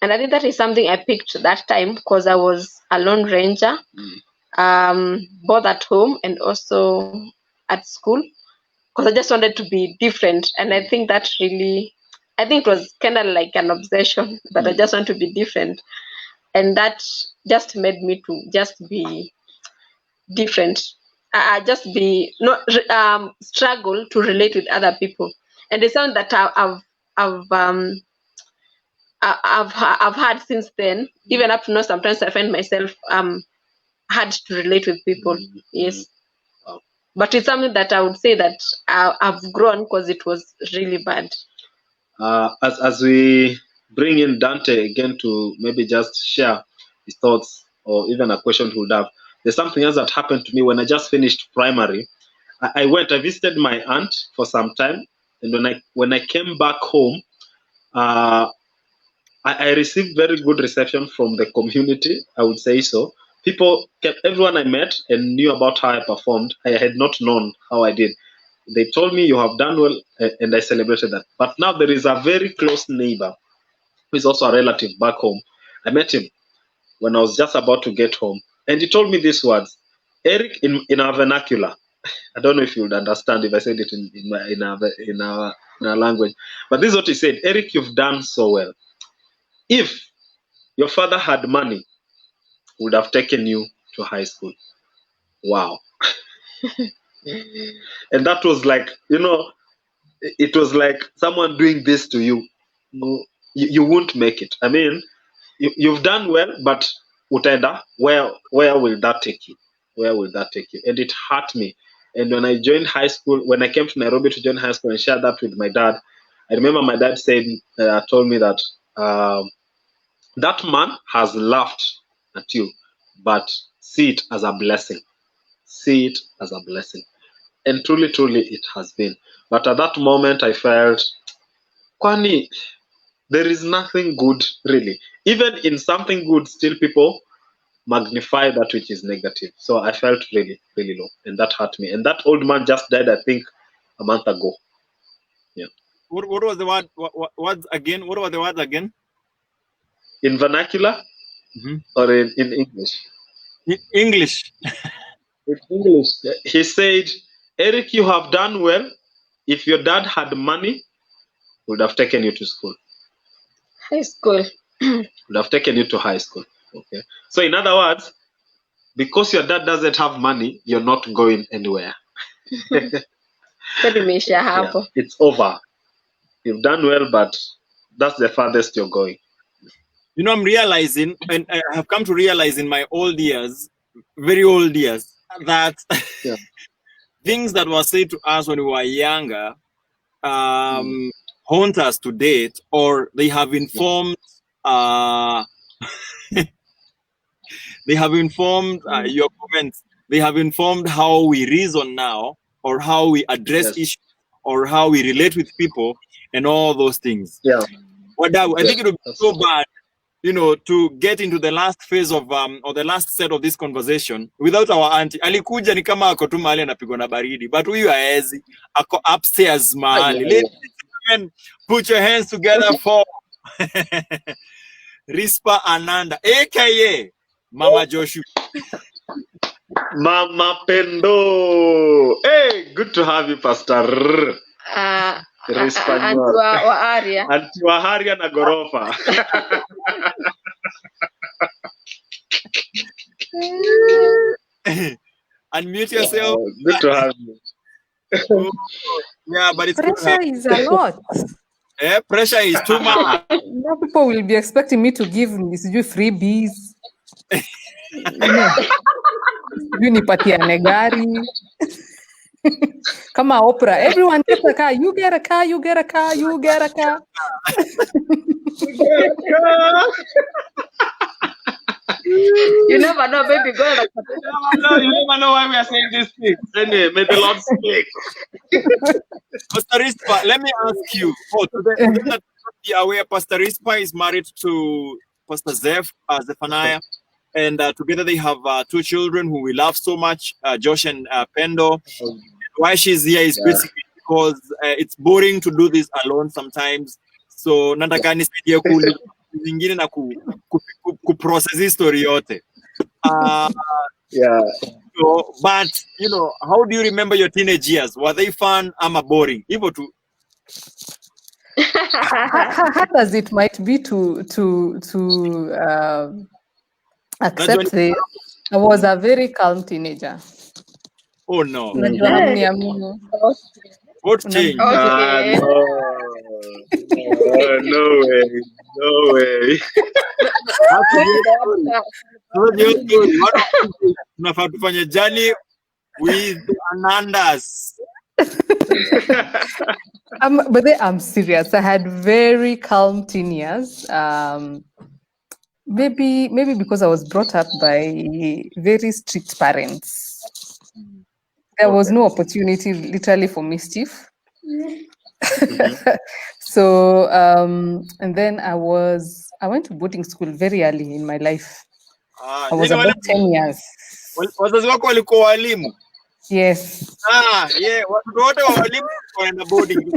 And I think that is something I picked that time because I was a lone ranger, both at home and also at school, because I just wanted to be different. And I think that really, I think it was kind of like an obsession that I just want to be different. And that just made me to just be different. I just be not struggle to relate with other people. And the sound that I've had since then, even up to now, sometimes I find myself hard to relate with people. Yes. But it's something that I would say that I've grown because it was really bad. As we bring in Dante again to maybe just share his thoughts or even a question he would have, there's something else that happened to me when I just finished primary. I visited my aunt for some time, and when I came back home, I received very good reception from the community, I would say so. Everyone I met and knew about how I performed. I had not known how I did. They told me you have done well, and I celebrated that. But now there is a very close neighbor who is also a relative back home. I met him when I was just about to get home, and he told me these words, Eric, in our vernacular. I don't know if you would understand if I said it in our language, but this is what he said: Eric, you've done so well. If your father had money, would have taken you to high school. Wow. And that was like, it was like someone doing this to you. You won't make it. I mean, you've done well, but utaenda, where will that take you? Where will that take you? And it hurt me. And when I joined high school, when I came to Nairobi to join high school and share that with my dad, I remember my dad told me that that man has laughed at you, but see it as a blessing. See it as a blessing. And truly, truly, it has been. But at that moment, I felt, Kwani, there is nothing good, really. Even in something good, still people magnify that which is negative. So I felt really, really low. And that hurt me. And that old man just died, I think, a month ago. Yeah. What was the word? Words again? What were the words again? In vernacular or in English? In English. In English. He said, Eric, you have done well. If your dad had money, would have taken you to school. High school. Would have taken you to high school. Okay. So in other words, because your dad doesn't have money, you're not going anywhere. Yeah, it's over. You've done well, but that's the farthest you're going. I'm realizing, and I have come to realize in my old years, very old years, that things that were said to us when we were younger haunt us to date, or they have informed they have informed your comments. They have informed how we reason now, or how we address issues, or how we relate with people, and all those things. Yeah. I think it would be so bad to get into the last phase of or the last set of this conversation without our auntie. Alikuja ni kama ako tu mahali anapigwa na baridi, but huyu haezi, ako upstairs mahali. Ladies and gentlemen, put your hands together for Rispa Ananda, aka Mama Joshua. Mama Pendo. Hey, good to have you, Pastor. Anti wa Aria. Anti wa Haria na Gorofa. Unmute yourself. Good to have you. Yeah, but it's pressure is a lot. Pressure is too much. Now people will be expecting me to give freebies. Nipatiane gari. Kama Oprah, everyone gets a car. You get a car. You get a car. You get a car. You never know, baby girl. You never know why we are saying these things. Anyway, may the Lord speak. Pastor Rispa, let me ask you. To be aware, Pastor Rispa is married to Pastor Zephaniah, and together they have 2 children who we love so much, Josh and Pendo. Why she's here is basically because it's boring to do this alone sometimes. So nataka nisaidie zingine na ku process hii story yote. So, but how do you remember your teenage years? Were they fun ama boring? Hivyo tu. Hard as it might be to accept it, I was a very calm teenager. Oh no. What changed? No way. Tunafaa tufanye journey with Anandas. But I'm serious. I had very calm teen years. Maybe because I was brought up by very strict parents. There was no opportunity literally for mischief. So and then I went to boarding school very early in my life. I was about 10 years. Wazazi wako walikuwa walimu? Yes. Yeah, watoto wote wa walimu wanaenda boarding.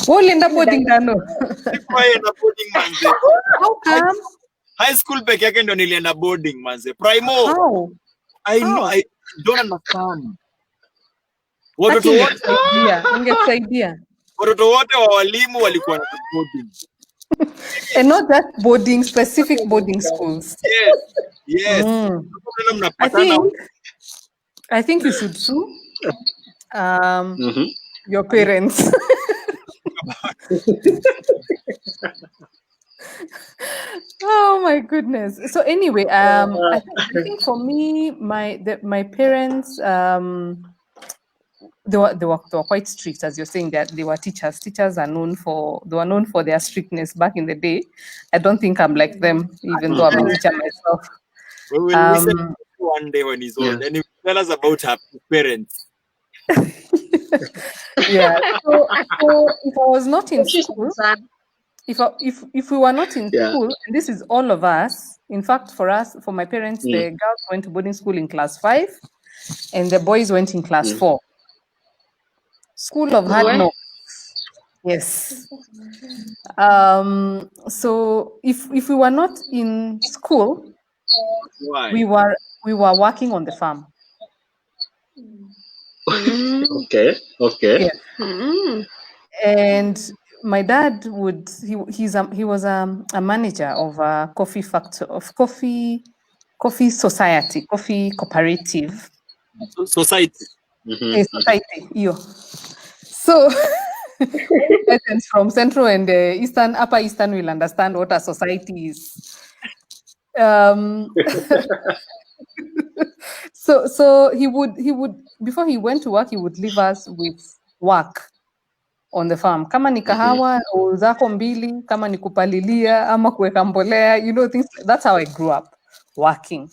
Ulienda boarding Dano? Nilienda boarding manze. How come? High school peke yake ndo nilienda boarding manze. Primo. How? I don't understand. Watoto wote wa walimu walikuwa na boarding. And not that boarding, specific boarding schools. Yes. I think you should sue your parents. Oh my goodness. So anyway, I think for me, my parents, they were quite strict, as you're saying, that they were teachers. Teachers are known for their strictness back in the day. I don't think I'm like them, even though I'm a teacher myself. We will listen one day when he's old, and he will tell us about her parents. Yeah. So if I was not in school, if we were not in school, and this is all of us. In fact, for my parents, the girls went to boarding school in class 5, and the boys went in class 4. School of hard knocks. Yes. So if we were not in school, we were working on the farm. Okay. Yeah. And my dad he was a manager of a coffee factory, of coffee society, coffee cooperative. Society. Society. Yeah. So persons from Central and Upper Eastern will understand what a society is. So he would before he went to work, he would leave us with work on the farm. Kama ni kahawa zako mbili, kama ni kupalilia ama kuweka mbolea, things. That's how I grew up working,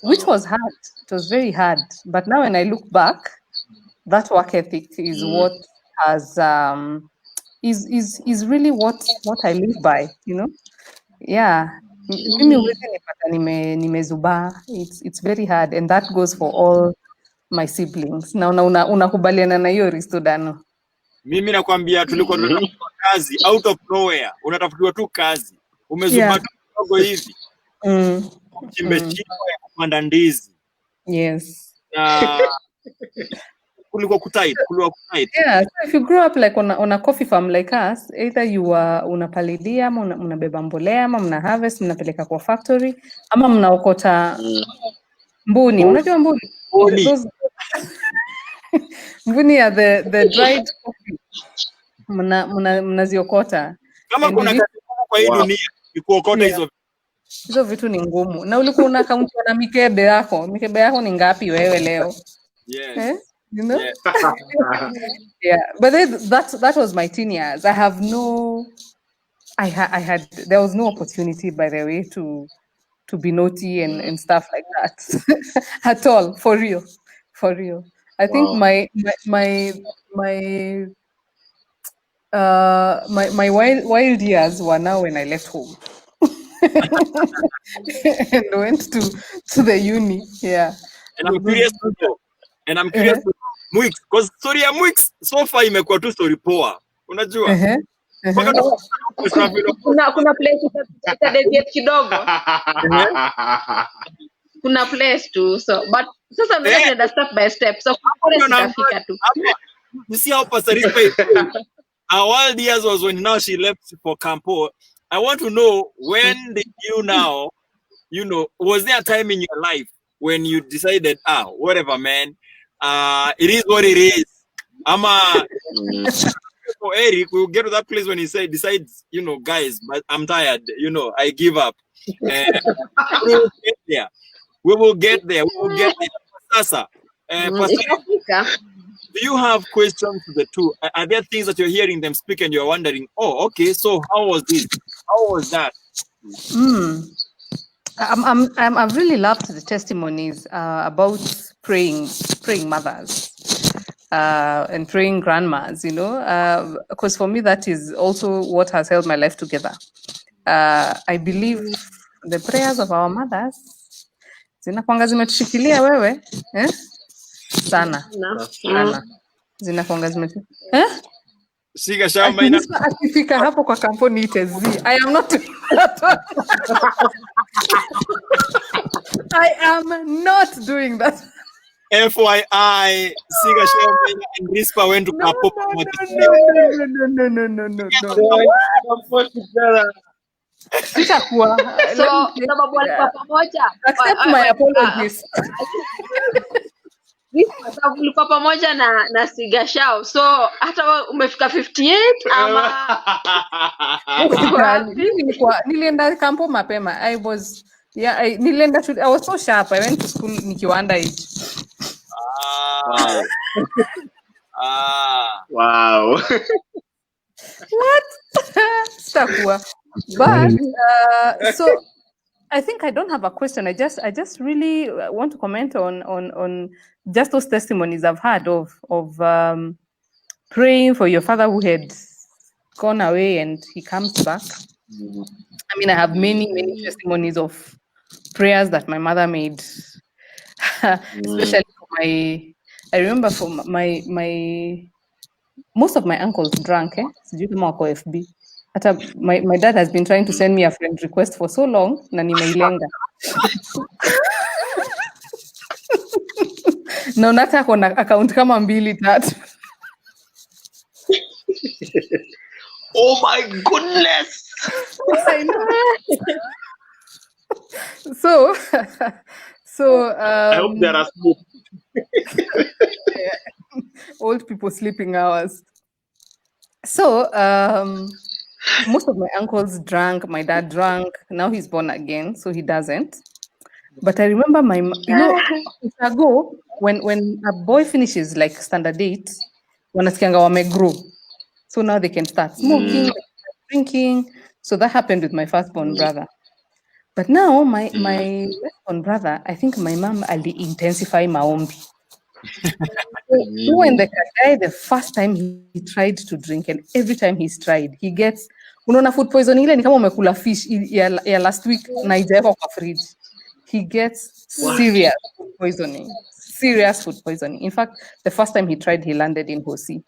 which was hard. It was very hard. But now when I look back, that work ethic is what has is really what I live by, you know. Yeah. Mimi huwezi nipata nimezubaa. It's very hard, and that goes for all my siblings. Na unakubaliana na hiyo Risto Dano? Mimi nakwambia tulikuwa tunatafuta kazi out of nowhere. Unatafutiwa tu kazi. Umezubaa kidogo hivi. Chimbe ya kupanda ndizi. Yes. Kulikuwa kutight. Yeah, so if you grow up like on a coffee farm like us, either you are unapalilia ama unabeba mbolea ama mna harvest mnapeleka kwa factory ama mnaokota mbuni. Unajua mbuni? Mbuni ya the dried coffee. Mnaziokota. Kama kuna kazi kwa hii dunia ni kuokota hizo vitu ni ngumu. Na ulikuwa unakaunta na mikebe yako. Mikebe yako ni ngapi wewe leo? Yes. You know? Yes. Yeah, but that was my teen years. There was no opportunity, by the way, to be naughty and stuff like that at all. For real. I think my wild years were now when I left home and went to the uni. Yeah. And I'm curious to know. Mwix, because story ya Mwix so far imekuwa tu story poa. Unajua? Kuna place ita deviate kidogo. Kuna place tu, so but sasa tunaenda step by step, so tutafika tu. You see how Pastor Rispa our wild years was when now she left for Campo. I want to know, when did you now, you know, was there a time in your life when you decided, whatever, man, it is what it is. For Eric, we'll get to that place when he decides, you know, guys, but I'm tired, you know, I give up. We will get there. Sasa, Pastor, do you have questions to the two? Are there things that you're hearing them speak and you're wondering, oh, okay, so how was this? How was that? I've really loved the testimonies about praying mothers and praying grandmas, you know, because for me that is also what has held my life together. I believe the prayers of our mothers zinakuanga zimetushikilia wewe, sana zinakuanga zimetushikilia. Siga shamba akifika hapo kwa kampuni itezi. I am not I am not doing that. FYI, Siga shamba and Rispa went to Kapo. No. Sitakuwa. So, sababu walikuwa pamoja. Accept my apologies. Sababu ulikuwa pamoja na Siga Shao. So hata umefika 58 ama nilienda kampo mapema. I was so sharp. I went to school nikiwa underage. Wow. What? Sitakuwa. But so I think I don't have a question. I just really want to comment on just those testimonies I've had of praying for your father who had gone away and he comes back. I mean, I have many testimonies of prayers that my mother made, especially for I remember for my most of my uncles drank. Sijui kama wako FB. My dad has been trying to send me a friend request for so long na nimeilenga. Na unataka kuna account kama 2-3. Oh my goodness. I know. So I hope there are sleep. Old people sleeping hours. So most of my uncles drank, my dad drank. Now he's born again, so he doesn't. But I remember ago when a boy finishes like standard 8, wanasikianga wamegrow. So now they can start smoking, drinking. So that happened with my firstborn brother. But now my firstborn brother, I think my mom ali intensify maombi. When the guy, the first time he tried to drink, and every time he's tried, he gets unaona food poisoning ile ni kama umekula fish ya last week na haijawekwa kwa fridge. He gets serious food poisoning. Serious food poisoning. In fact, the first time he tried, he landed in Hosi.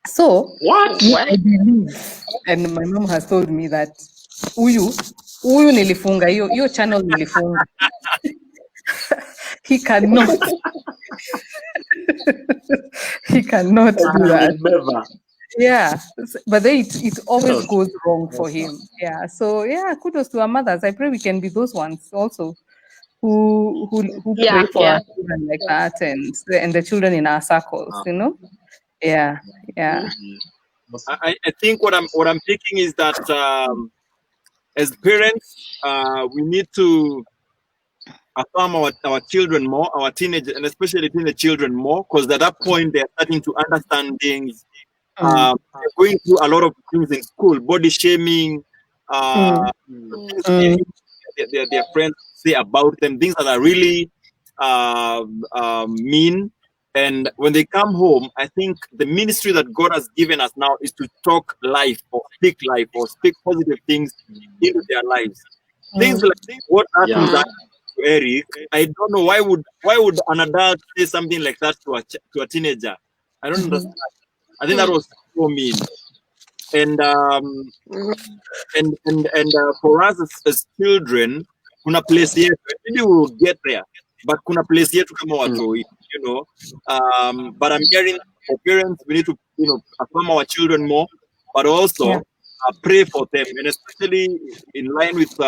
So I believe, and my mom has told me that huyu nilifunga hiyo channel nilifunga. He cannot. He cannot do that. Never. Yeah, but then it always goes wrong for him. Yeah, so yeah, kudos to our mothers. I pray we can be those ones also who pray for our children like that, and the children in our circles. You know, yeah. I think what I'm thinking is that as parents, we need to affirm our children more, our teenagers, and especially teenage children more, because at that point they're starting to understand things. They're going through a lot of things in school, body shaming, their friends say about them, things that are really mean. And when they come home, I think the ministry that God has given us now is to talk life or speak positive things into their lives. Things like what happened to Eric, I don't know why would an adult say something like that to a teenager. I don't understand. I think that was so mean. And for us as children, kuna place yetu, maybe we will get there, but kuna place yetu kama watoi, you know. But I'm hearing for parents, we need to, affirm our children more, but also pray for them, and especially in line with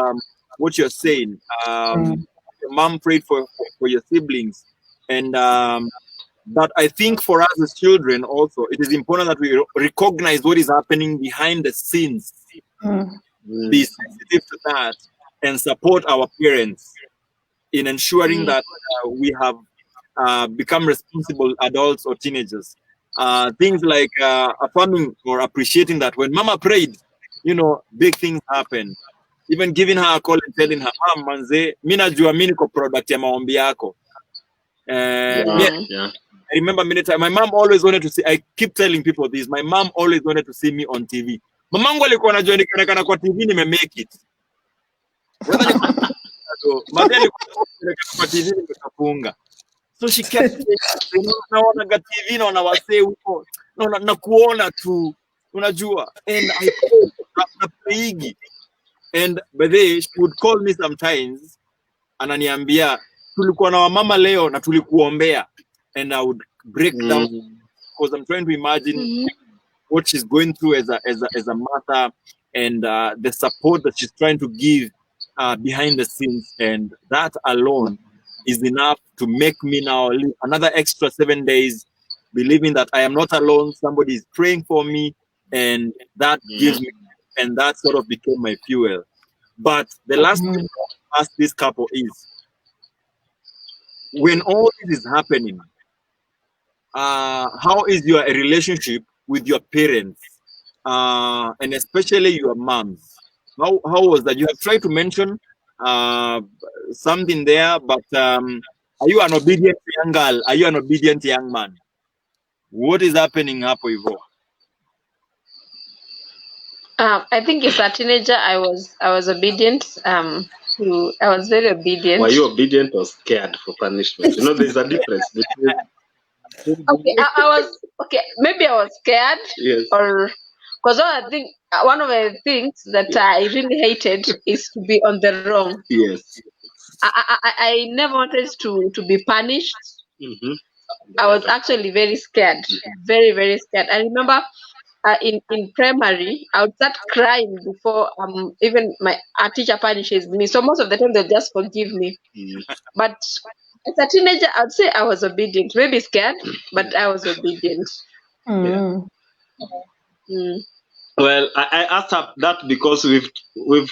what you're saying. Your mom prayed for your siblings, and but I think for us as children also, it is important that we recognize what is happening behind the scenes, be sensitive to that, and support our parents in ensuring that we have become responsible adults or teenagers. Things like affirming or appreciating that when mama prayed, big things happen. Even giving her a call and telling her, Mom, manze, mi najua mi niko product ya maombi yako. I remember many times, my mom always wanted to see, I keep telling people this, my mom always wanted to see me on TV. Mamangu alikuwa anajua nikionekana kwa TV nimemake it. Kwa TV nimekafunga. So she kept saying, naonaga TV naona wasee huko, na kuona tu, unajua. And I napreigi. And by the way, she would call me sometimes, ananiambia, tulikuwa na wamama leo na tulikuombea. And I would break down because I'm trying to imagine what she's going through as a mother, and the support that she's trying to give behind the scenes, and that alone is enough to make me now live another extra 7 days, believing that I am not alone. Somebody is praying for me, and that gives me, and that sort of became my fuel. But the last thing I ask this couple is, when all this is happening, how is your relationship with your parents, and especially your moms? How was that? You have tried to mention something there, but are you an obedient young girl? Are you an obedient young man? What is happening, Hapo Ivo? I think as a teenager, I was obedient. I was very obedient. Were you obedient or scared for punishment? There's a difference between. Okay, I was okay. Maybe I was scared, or because I think one of the things that I really hated is to be on the wrong. Yes. I never wanted to be punished. I was actually very scared, very, very scared. I remember in primary, I would start crying before even my teacher punishes me. So most of the time they'll just forgive me. But as a teenager, I would say I was obedient, maybe scared, but I was obedient. Well, I asked her that because we've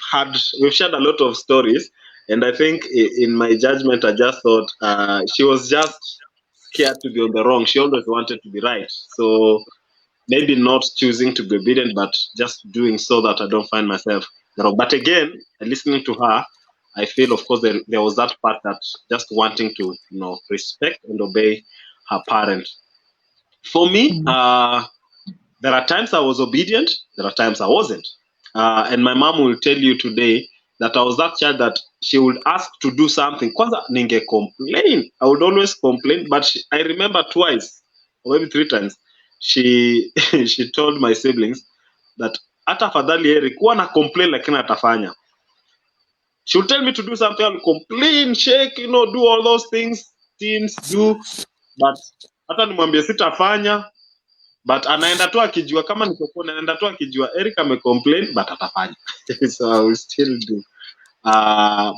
shared a lot of stories, and I think in my judgment, I just thought she was just scared to be on the wrong. She always wanted to be right, so maybe not choosing to be obedient, but just doing so that I don't find myself wrong. But again, listening to her, I feel, of course, there was that part that just wanting to, respect and obey her parent. For me, there are times I was obedient, there are times I wasn't. And my mom will tell you today that I was that child that she would ask to do something. Kwanza ninge complain. I would always complain, but I remember twice, or maybe 3 times, she she told my siblings that hata fadhali Eric kuwa na complain lakini atafanya. She would tell me to do something, I'll complain, shake, do all those things teens do, but hata nimwambie sitafanya, but anaenda tu akijua kama nikokuwa anaenda tu akijua Eric amecomplain but atafanya. So I will still do.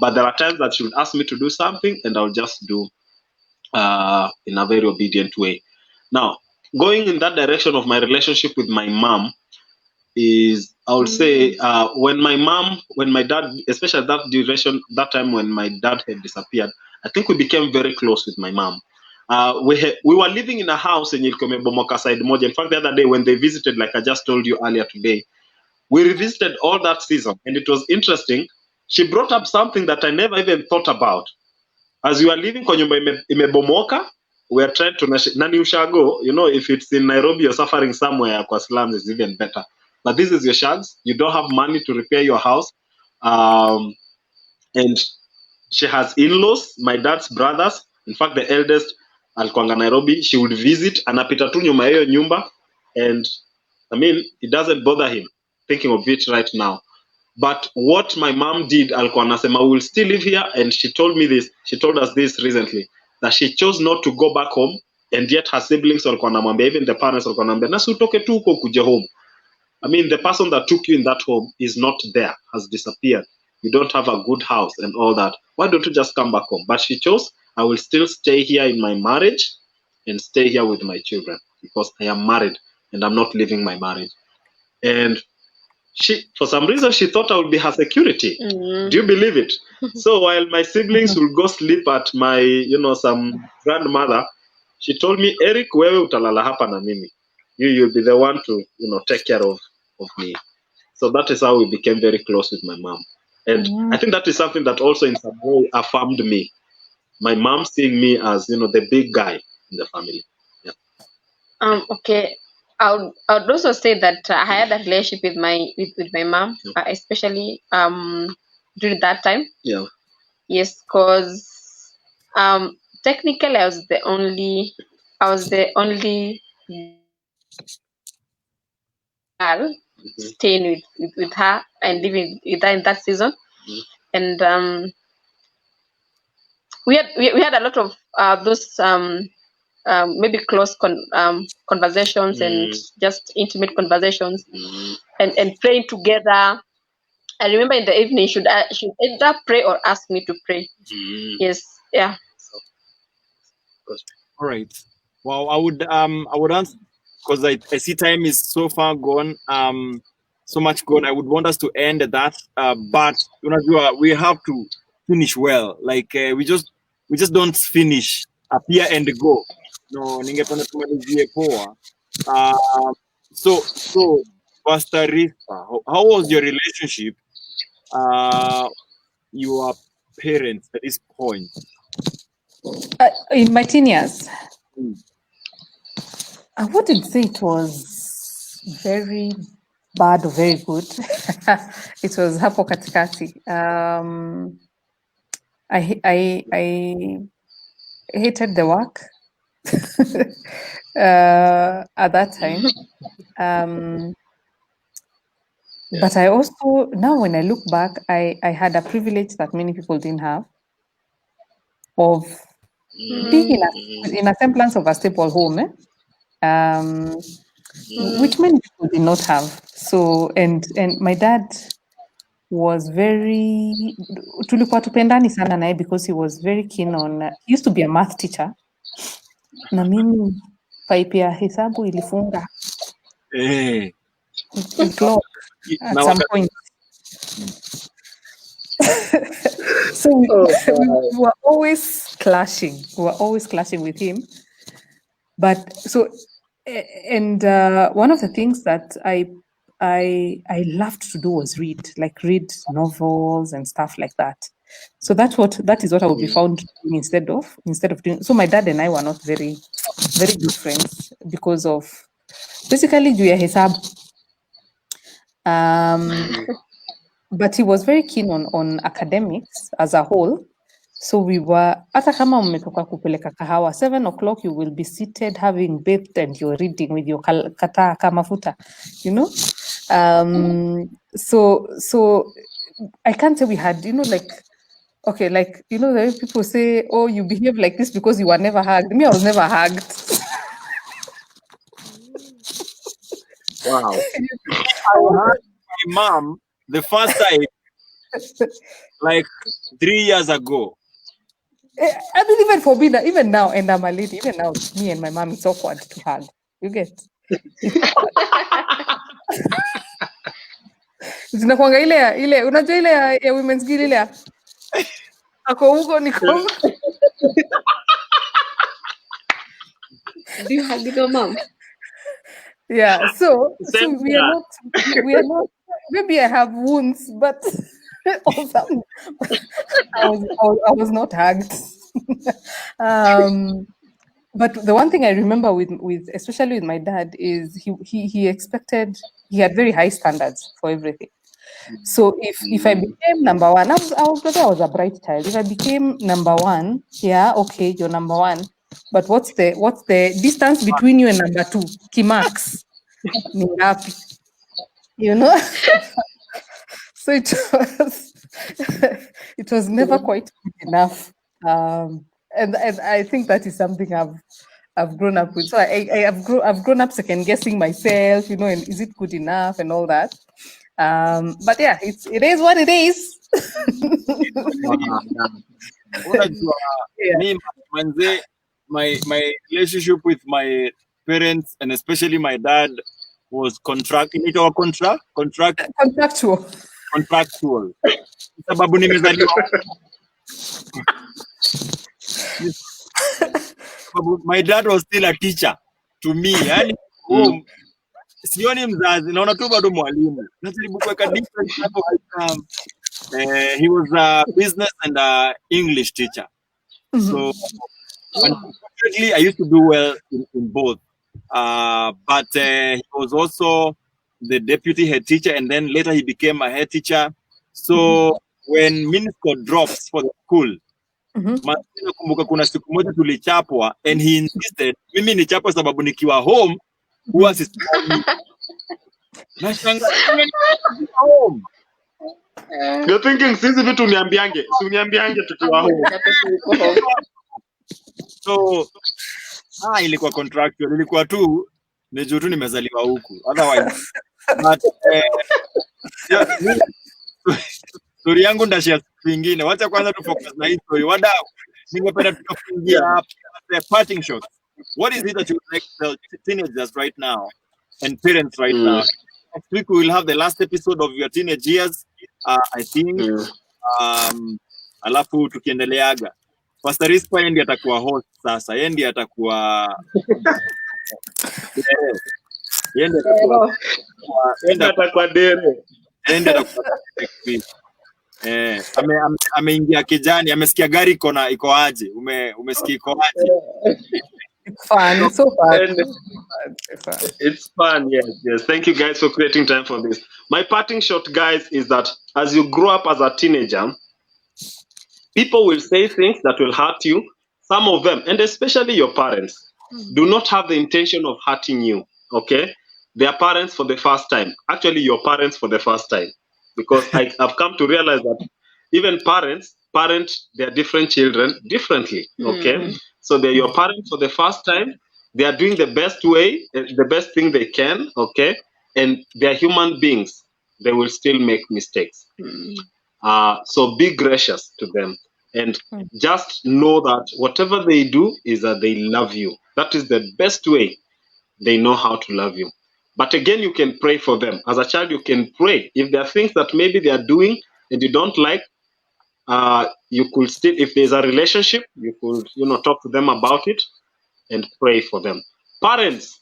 But there are times that she would ask me to do something and I'll just do in a very obedient way. Now, going in that direction of my relationship with my mom is, I would say, when my dad, especially that time when my dad had disappeared, I think we became very close with my mom. We were living in a house in Ilkomebomoka side moja. In fact, the other day when they visited, like I just told you earlier today, we revisited all that season, and it was interesting. She brought up something that I never even thought about. As we were living kwa nyumba imebomoka, we are trying to nani ushago, if it's in Nairobi, you're suffering somewhere, kwa slums is even better. But this is your shags. You don't have money to repair your house. And she has in-laws, my dad's brothers. In fact, the eldest, alikuanga Nairobi, she would visit, anapita tu nyuma hiyo nyumba. And I mean, it doesn't bother him, thinking of it right now. But what my mom did, alikuwa anasema, we will still live here. And she told us this recently, that she chose not to go back home. And yet her siblings walikuwa wanamwambia, even the parents walikuwa wanamwambia, nasi utoke tu huko kuja home. I mean, the person that took you in that home is not there, has disappeared. You don't have a good house and all that. Why don't you just come back home? But she chose, I will still stay here in my marriage and stay here with my children because I am married and I'm not leaving my marriage. And she, for some reason, she thought I would be her security. Do you believe it? So while my siblings will go sleep at my, some grandmother, she told me, Eric, wewe utalala hapa na mimi. You'll be the one to, take care of me. So that is how we became very close with my mom. And I think that is something that also in some way affirmed me. My mom seeing me as, the big guy in the family. Yeah. Okay. I would also say that I had a relationship with my mom, especially during that time. Yeah. Yes, because technically I was the only girl staying with her and living with her in that season. And we had a lot of those maybe close conversations and just intimate conversations and praying together. I remember in the evening should either pray or ask me to pray. Yes, yeah. All right. Well, I would answer because I see time is so far gone. So much gone. I would want us to end at that. But we have to finish well. Like we just don't finish appear and go. No, ningependa tumalizie poa. So Pastor Risa, how was your relationship your parents at this point? In my teen years, I wouldn't say it was very bad or very good. It was hapo katikati. I hated the work at that time. But I also, now when I look back, I had a privilege that many people didn't have of being in a semblance of a stable home, which many people did not have. So, and my dad was very, tulikuwa tupendani sana naye because he was very keen on, he used to be a math teacher. Na mimi pipe ya hesabu ilifunga. At some point. So we were always clashing. We were always clashing with him. But so, and one of the things that I loved to do was read novels and stuff like that. So that is what I would be found doing instead of doing. So my dad and I were not very very good friends because of basically juu ya hesabu. But he was very keen on academics as a whole. So we were, hata kama mmetoka kupeleka kahawa, 7 o'clock you will be seated having bathed and you're reading with your kata kamafuta, you know? So I can't say we had, you know, like, okay, like, you know, the way people say, oh, you behave like this because you were never hugged. Me, I was never hugged. Wow. I had my mom the first time like 3 years ago. I mean, even for me, even now, and I'm a lady, even now, me and my mom, it's awkward to hug. You get? Zinakuanga ile unajua ile ya women's guild ile ako huko niko. Do you hug your mom? Yeah, so we are not maybe I have wounds, but also, I was not hugged. But the one thing I remember with especially with my dad is he expected, he had very high standards for everything. So if I became number one, I was a bright child. If I became number one, yeah, okay, you're number one. But what's the distance between you and number two? Kimax. You know? So it was never quite good enough. And I think that is something I've grown up with. So I've grown up second guessing myself, you know, and is it good enough and all that. But yeah, it is what it is. Me, my relationship with my parents and especially my dad was contractual. Sababu nimezaliwa. My dad was still a teacher to me. Yani sioni mzazi, naona tu bado mwalimu. Najaribu kuweka different type of he was a business and a English teacher. So unfortunately, I used to do well in both. But he was also the deputy head teacher, and then later he became a head teacher. So when Minisco drops for the school, nakumbuka kuna siku moja tulichapwa, and he insisted mimi nichapwe sababu nikiwa home huwa sisimami. Home. You're thinking sisi vitu uniambiange tukiwa home. So ilikuwa contractual, ilikuwa tu ni juu tu nimezaliwa huku. Otherwise but story yangu ndashia vingine. Wacha kwanza tu focus na hii story. Wadau, ningependa tukafungia hapa the parting shot. What is it that you would like to tell teenagers right now and parents right now? Next week we will have the last episode of your teenage years, I think. Alafu tukiendeleaga. Pastor Rispa yeye ndiye atakuwa host sasa. Yeye ndiye atakuwa ameingia kijani, amesikia gari iko aje, umesikia iko aje. It's fun. It's so fun. It's fun, yes. Thank you guys for creating time for this. My parting shot, guys, is that as you grow up as a teenager, people will say things that will hurt you. Some of them, and especially your parents, do not have the intention of hurting you, okay? They are parents for the first time. Actually, your parents for the first time. Because I've come to realize that even parents parent their different children differently, okay? So they're your parents for the first time. They are doing the best way, the best thing they can, okay? And they're human beings. They will still make mistakes. So be gracious to them. And just know that whatever they do is that they love you. That is the best way they know how to love you. But again, you can pray for them. As a child, you can pray. If there are things that maybe they are doing and you don't like, you could still, if there's a relationship, you could, talk to them about it and pray for them. Parents,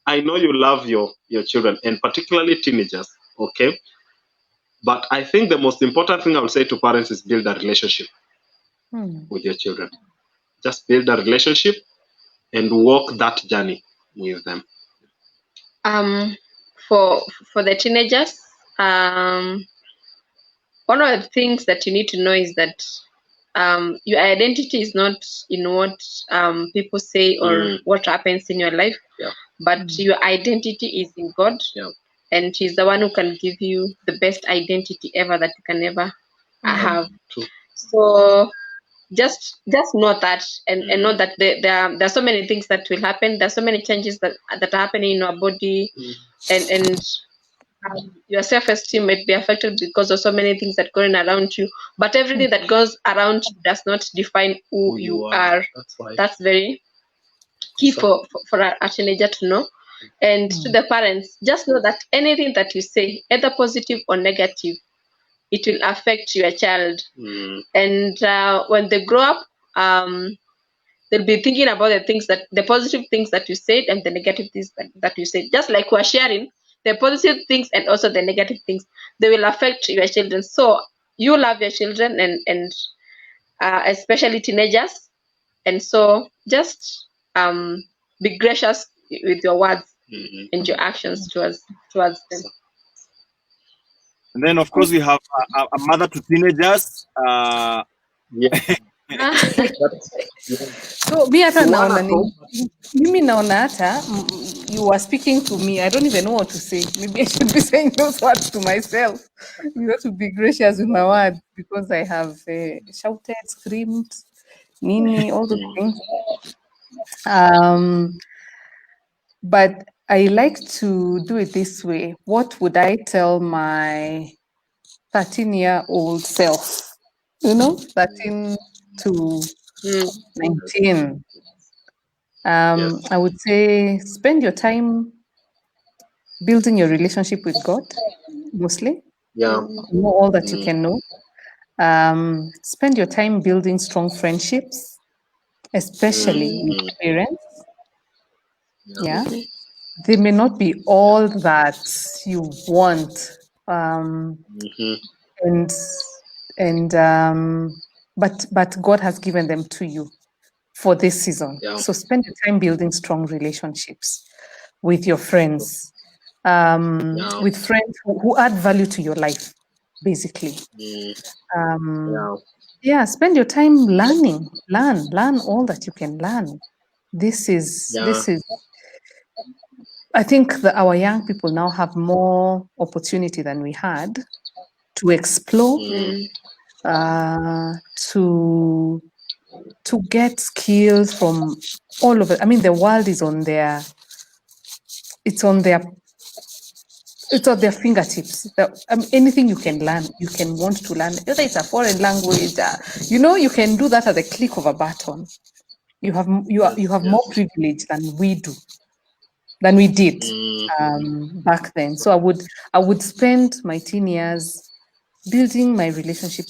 I know you love your children, and particularly teenagers, okay? But I think the most important thing I would say to parents is build a relationship with your children. Just build a relationship. and walk that journey with them? For the teenagers, one of the things that you need to know is that your identity is not in what people say or what happens in your life, but your identity is in God, and He's the one who can give you the best identity ever that you can ever have. So just know that, and know that there are so many things that will happen. There's so many changes that are happening in our body, and your self-esteem might be affected because of so many things that going around you. But everything that goes around you does not define who you are. That's very key for a teenager to know. And to the parents, just know that anything that you say, either positive or negative, it will affect your child. And when they grow up, they'll be thinking about the positive things that you said and the negative things that you said. Just like we're sharing the positive things and also the negative things, they will affect your children. So you love your children and especially teenagers. And so just be gracious with your words and your actions towards them. And then, of course, we have a mother to teenagers. So mimi naona hata you were speaking to me. I don't even know what to say. Maybe I should be saying those words to myself. You have to be gracious with my words because I have shouted, screamed, nini, all the things. But I like to do it this way. What would I tell my 13-year-old self? 13 to 19. I would say spend your time building your relationship with God, mostly. Know all that you can know. Spend your time building strong friendships, especially with parents. They may not be all that you want, but God has given them to you for this season. So spend your time building strong relationships with your friends, with friends who add value to your life, basically. Spend your time learning. Learn all that you can learn. This is. I think that our young people now have more opportunity than we had to explore, to get skills from all over. I mean, the world is it's on their fingertips. Anything you can learn, you can want to learn, whether it's a foreign language, you can do that at the click of a button. You have more privilege than we did back then. So I would spend my teen years building my relationship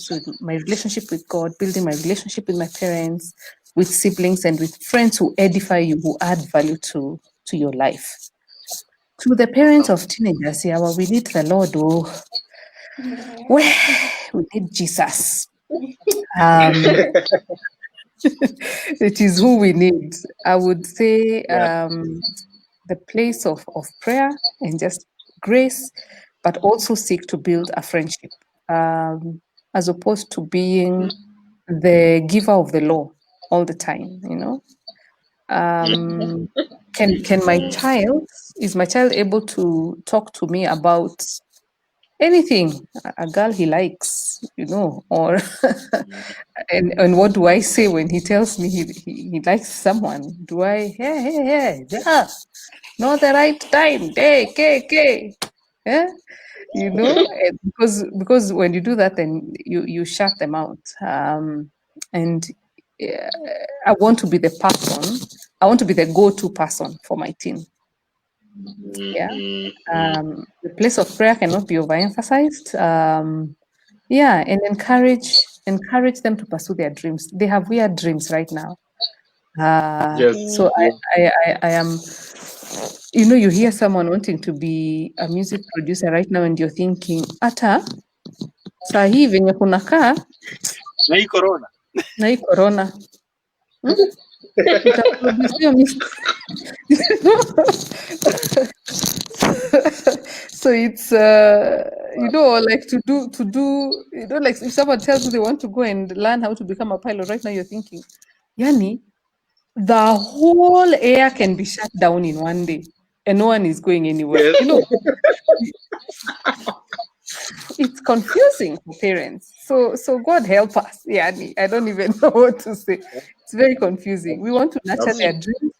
with God, building my relationship with my parents, with siblings, and with friends who edify you, who add value to your life. To the parents of teenagers, we need the Lord. We need Jesus. It is who we need. I would say the place of prayer and just grace, but also seek to build a friendship, as opposed to being the giver of the law all the time. Is my child able to talk to me about anything, a girl he likes, or and what do I say when he tells me he likes someone? Do I not the right time? Because when you do that, then you shut them out. And I want to be the person. I want to be the go-to person for my teen. The place of prayer cannot be overemphasized. And encourage them to pursue their dreams. They have weird dreams right now. So I am. You hear someone wanting to be a music producer right now, and you're thinking, ata saa hii venye kunakaa na hii corona. So it's like to do like if someone tells you they want to go and learn how to become a pilot right now, you're thinking, Yani, the whole air can be shut down in one day and no one is going anywhere. Yes. It's confusing for parents. So God help us. Yani, I don't even know what to say. It's very confusing. We want to nurture their dreams,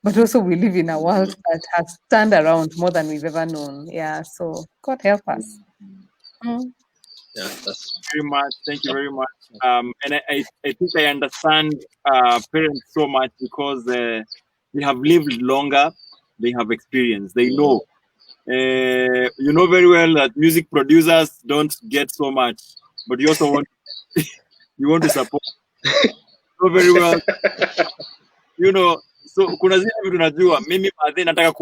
but also we live in a world that has turned around more than we've ever known. Yeah, so God help us. Yeah, that's very much. Thank you very much. And I think I understand parents so much because they have lived longer, they have experience, they know. You know very well that music producers don't get so much, but you also want you want to support. So very well, so kuna zile vitu najua mimi baadhi nataka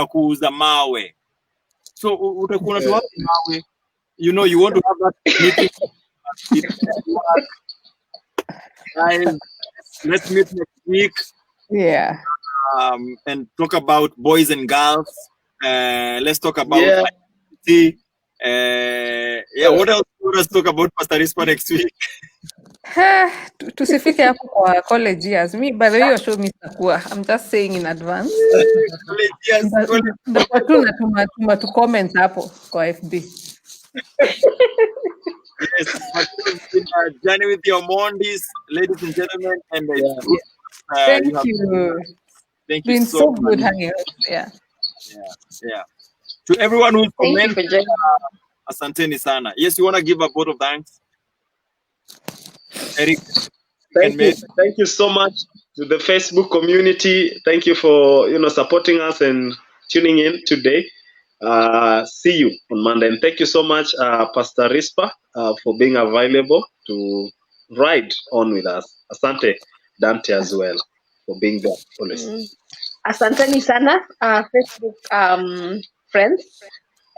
kuuza mawe, so utakuwa unatoa mawe, you want to have that meeting. Guys, let's meet next week. Yeah. And talk about boys and girls. Let's talk about identity. What else? Let's talk about Pastor Rispa next week. Tusifike hapo kwa college years. Me, by the way, show me sitakuwa. I'm just saying in advance. College years. Natuma tu comment hapo kwa FB. Yes, journey with the Omondis, ladies and gentlemen, and thank you. Thank you been so good hanging out. Yeah. To everyone who's commented, asanteni sana. Yes, you want to give a vote of thanks, Eric? Thank you so much to the Facebook community. Thank you for supporting us and tuning in today. See you on Monday, and thank you so much, Pastor Rispa, for being available to ride on with us. Asante Dante as well for being there always. Asanteni sana, Facebook friends,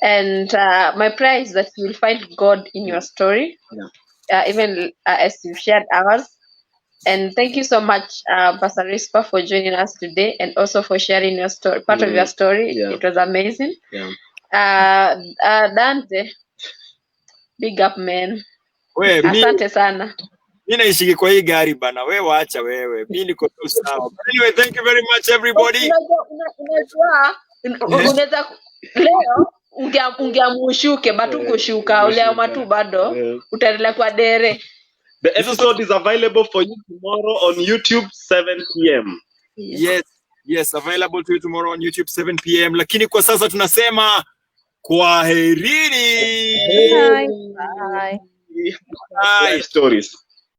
and my prayer is that you will find God in your story, even as you shared ours. And thank you so much, Pastor Rispa, for joining us today and also for sharing your story, part of your story. It was amazing. Dante, big up man. Asante sana. Mimi naishiki kwa hii gari bana, wewe waacha wewe. Mimi niko tu sawa. Anyway, thank you very much everybody. Unaweza leo ungeamushuke batu kushuka uliama tu bado utaendelea kwa dere. The episode is available for you tomorrow on YouTube 7 p.m. Yes, available to you tomorrow on YouTube 7 p.m. Lakini kwa sasa tunasema kwaherini. Bye. Bye. Stories.